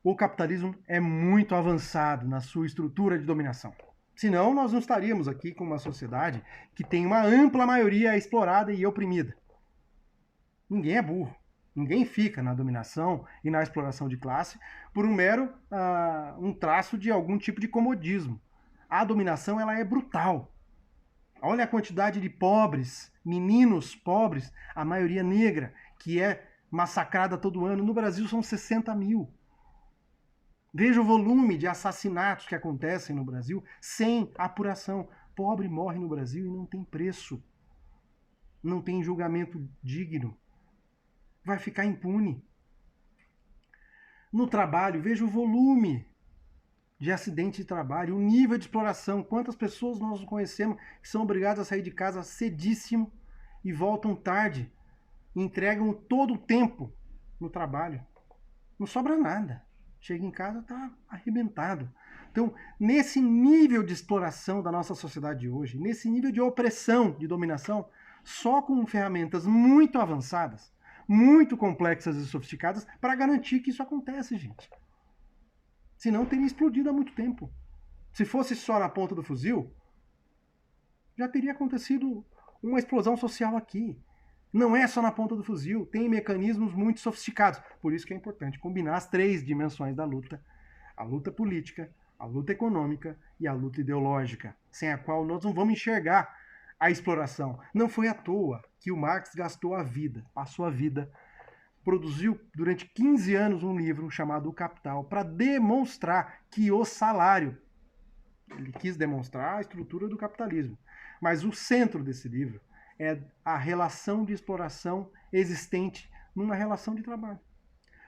[SPEAKER 1] O capitalismo é muito avançado na sua estrutura de dominação. Senão, nós não estaríamos aqui com uma sociedade que tem uma ampla maioria explorada e oprimida. Ninguém é burro. Ninguém fica na dominação e na exploração de classe por um traço de algum tipo de comodismo. A dominação ela é brutal. Olha a quantidade de pobres, meninos pobres, a maioria negra, que é massacrada todo ano. No Brasil são 60 mil. Veja o volume de assassinatos que acontecem no Brasil sem apuração. Pobre morre no Brasil e não tem preço. Não tem julgamento digno. Vai ficar impune. No trabalho, veja o volume de acidente de trabalho, o nível de exploração. Quantas pessoas nós conhecemos que são obrigadas a sair de casa cedíssimo e voltam tarde. E entregam todo o tempo no trabalho. Não sobra nada. Chega em casa, está arrebentado. Então, nesse nível de exploração da nossa sociedade hoje, nesse nível de opressão, de dominação, só com ferramentas muito avançadas, muito complexas e sofisticadas, para garantir que isso acontece, gente. Senão teria explodido há muito tempo. Se fosse só na ponta do fuzil, já teria acontecido uma explosão social aqui. Não é só na ponta do fuzil, tem mecanismos muito sofisticados. Por isso que é importante combinar as três dimensões da luta. A luta política, a luta econômica e a luta ideológica, sem a qual nós não vamos enxergar a exploração. Não foi à toa que o Marx gastou a vida, passou a vida, produziu durante 15 anos um livro chamado O Capital para demonstrar que o salário, ele quis demonstrar a estrutura do capitalismo, mas o centro desse livro é a relação de exploração existente numa relação de trabalho.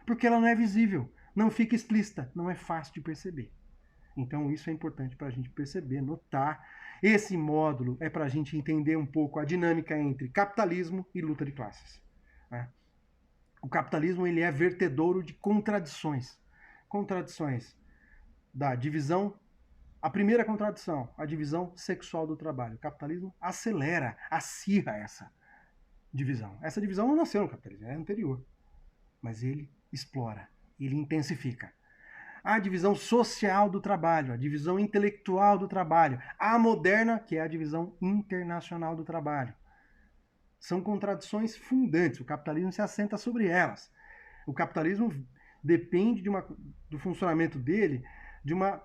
[SPEAKER 1] Porque ela não é visível, não fica explícita, não é fácil de perceber. Então isso é importante para a gente perceber, notar. Esse módulo é para a gente entender um pouco a dinâmica entre capitalismo e luta de classes. Né? O capitalismo ele é vertedouro de contradições. Contradições da divisão. A primeira contradição, a divisão sexual do trabalho. O capitalismo acelera, acirra essa divisão. Essa divisão não nasceu no capitalismo, é anterior. Mas ele explora, ele intensifica. A divisão social do trabalho, a divisão intelectual do trabalho. A moderna, que é a divisão internacional do trabalho. São contradições fundantes, o capitalismo se assenta sobre elas. O capitalismo depende do funcionamento dele de uma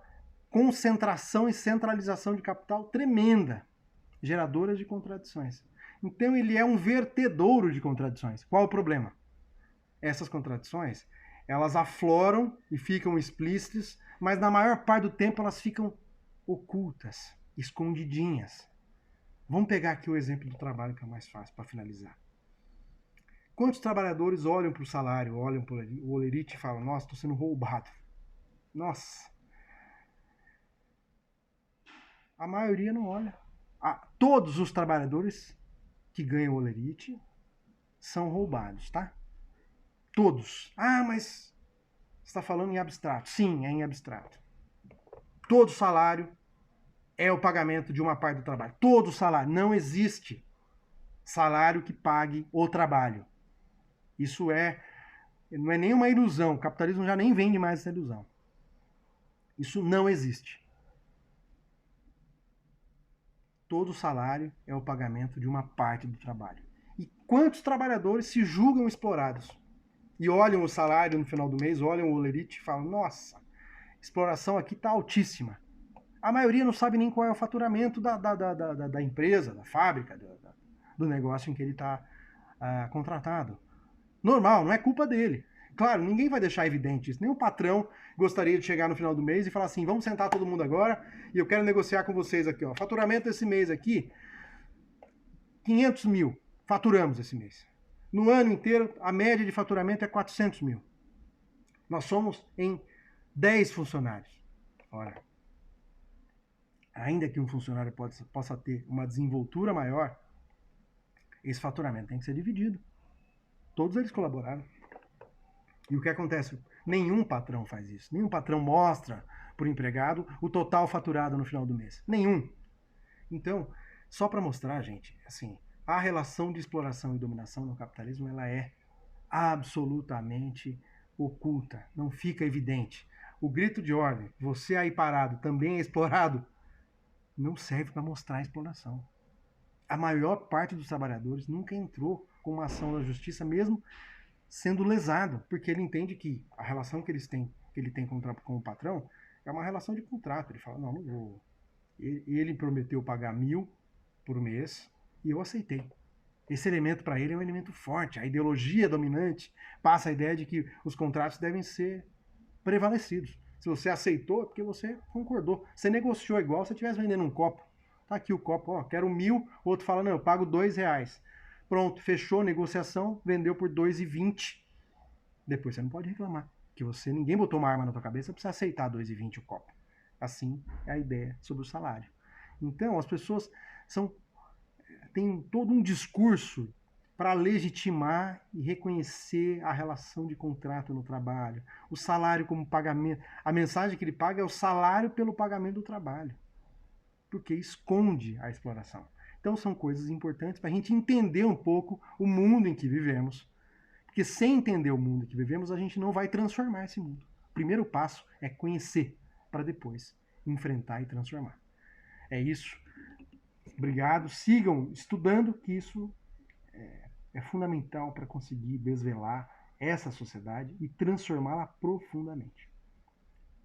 [SPEAKER 1] concentração e centralização de capital tremenda, geradoras de contradições. Então ele é um vertedouro de contradições. Qual o problema? Essas contradições, elas afloram e ficam explícitas, mas na maior parte do tempo elas ficam ocultas, escondidinhas. Vamos pegar aqui o exemplo do trabalho que é mais fácil para finalizar. Quantos trabalhadores olham para o salário, olham para o olerite e falam, nossa, estou sendo roubado. Nossa. A maioria não olha. Todos os trabalhadores que ganham olerite são roubados, tá? Todos. Ah, mas você está falando em abstrato. Sim, é em abstrato. Todo salário é o pagamento de uma parte do trabalho. Todo salário. Não existe salário que pague o trabalho. Isso não é nenhuma ilusão. O capitalismo já nem vende mais essa ilusão. Isso não existe. Todo salário é o pagamento de uma parte do trabalho. E quantos trabalhadores se julgam explorados? E olham o salário no final do mês, olham o olerite e falam, nossa, a exploração aqui está altíssima. A maioria não sabe nem qual é o faturamento da empresa, da fábrica, do negócio em que ele está contratado. Normal, não é culpa dele. Claro, ninguém vai deixar evidente isso. Nem o patrão gostaria de chegar no final do mês e falar assim, vamos sentar todo mundo agora e eu quero negociar com vocês aqui. Ó. Faturamento esse mês aqui, 500 mil. Faturamos esse mês. No ano inteiro, a média de faturamento é 400 mil. Nós somos em 10 funcionários. Ora, ainda que um funcionário possa ter uma desenvoltura maior, esse faturamento tem que ser dividido. Todos eles colaboraram. E o que acontece? Nenhum patrão faz isso. Nenhum patrão mostra para o empregado o total faturado no final do mês. Nenhum. Então, só para mostrar, gente, assim, a relação de exploração e dominação no capitalismo, ela é absolutamente oculta, não fica evidente. O grito de ordem, você aí parado também é explorado, não serve para mostrar a exploração. A maior parte dos trabalhadores nunca entrou com uma ação na justiça, mesmo sendo lesado, porque ele entende que a relação que ele tem com o patrão é uma relação de contrato. Ele fala, não vou. Ele prometeu pagar 1.000 por mês e eu aceitei. Esse elemento para ele é um elemento forte. A ideologia dominante passa a ideia de que os contratos devem ser prevalecidos. Se você aceitou, é porque você concordou. Você negociou igual se você estivesse vendendo um copo. Tá aqui o copo, ó, quero 1.000. O outro fala, não, eu pago R$2. Pronto, fechou a negociação, vendeu por R$2,20. Depois você não pode reclamar, que ninguém botou uma arma na tua cabeça, precisa aceitar R$2,20 o copo. Assim é a ideia sobre o salário. Então, as pessoas têm todo um discurso para legitimar e reconhecer a relação de contrato no trabalho, o salário como pagamento. A mensagem que ele paga é o salário pelo pagamento do trabalho, porque esconde a exploração. Então são coisas importantes para a gente entender um pouco o mundo em que vivemos, porque sem entender o mundo em que vivemos, a gente não vai transformar esse mundo. O primeiro passo é conhecer, para depois enfrentar e transformar. É isso. Obrigado. Sigam estudando, que isso é fundamental para conseguir desvelar essa sociedade e transformá-la profundamente.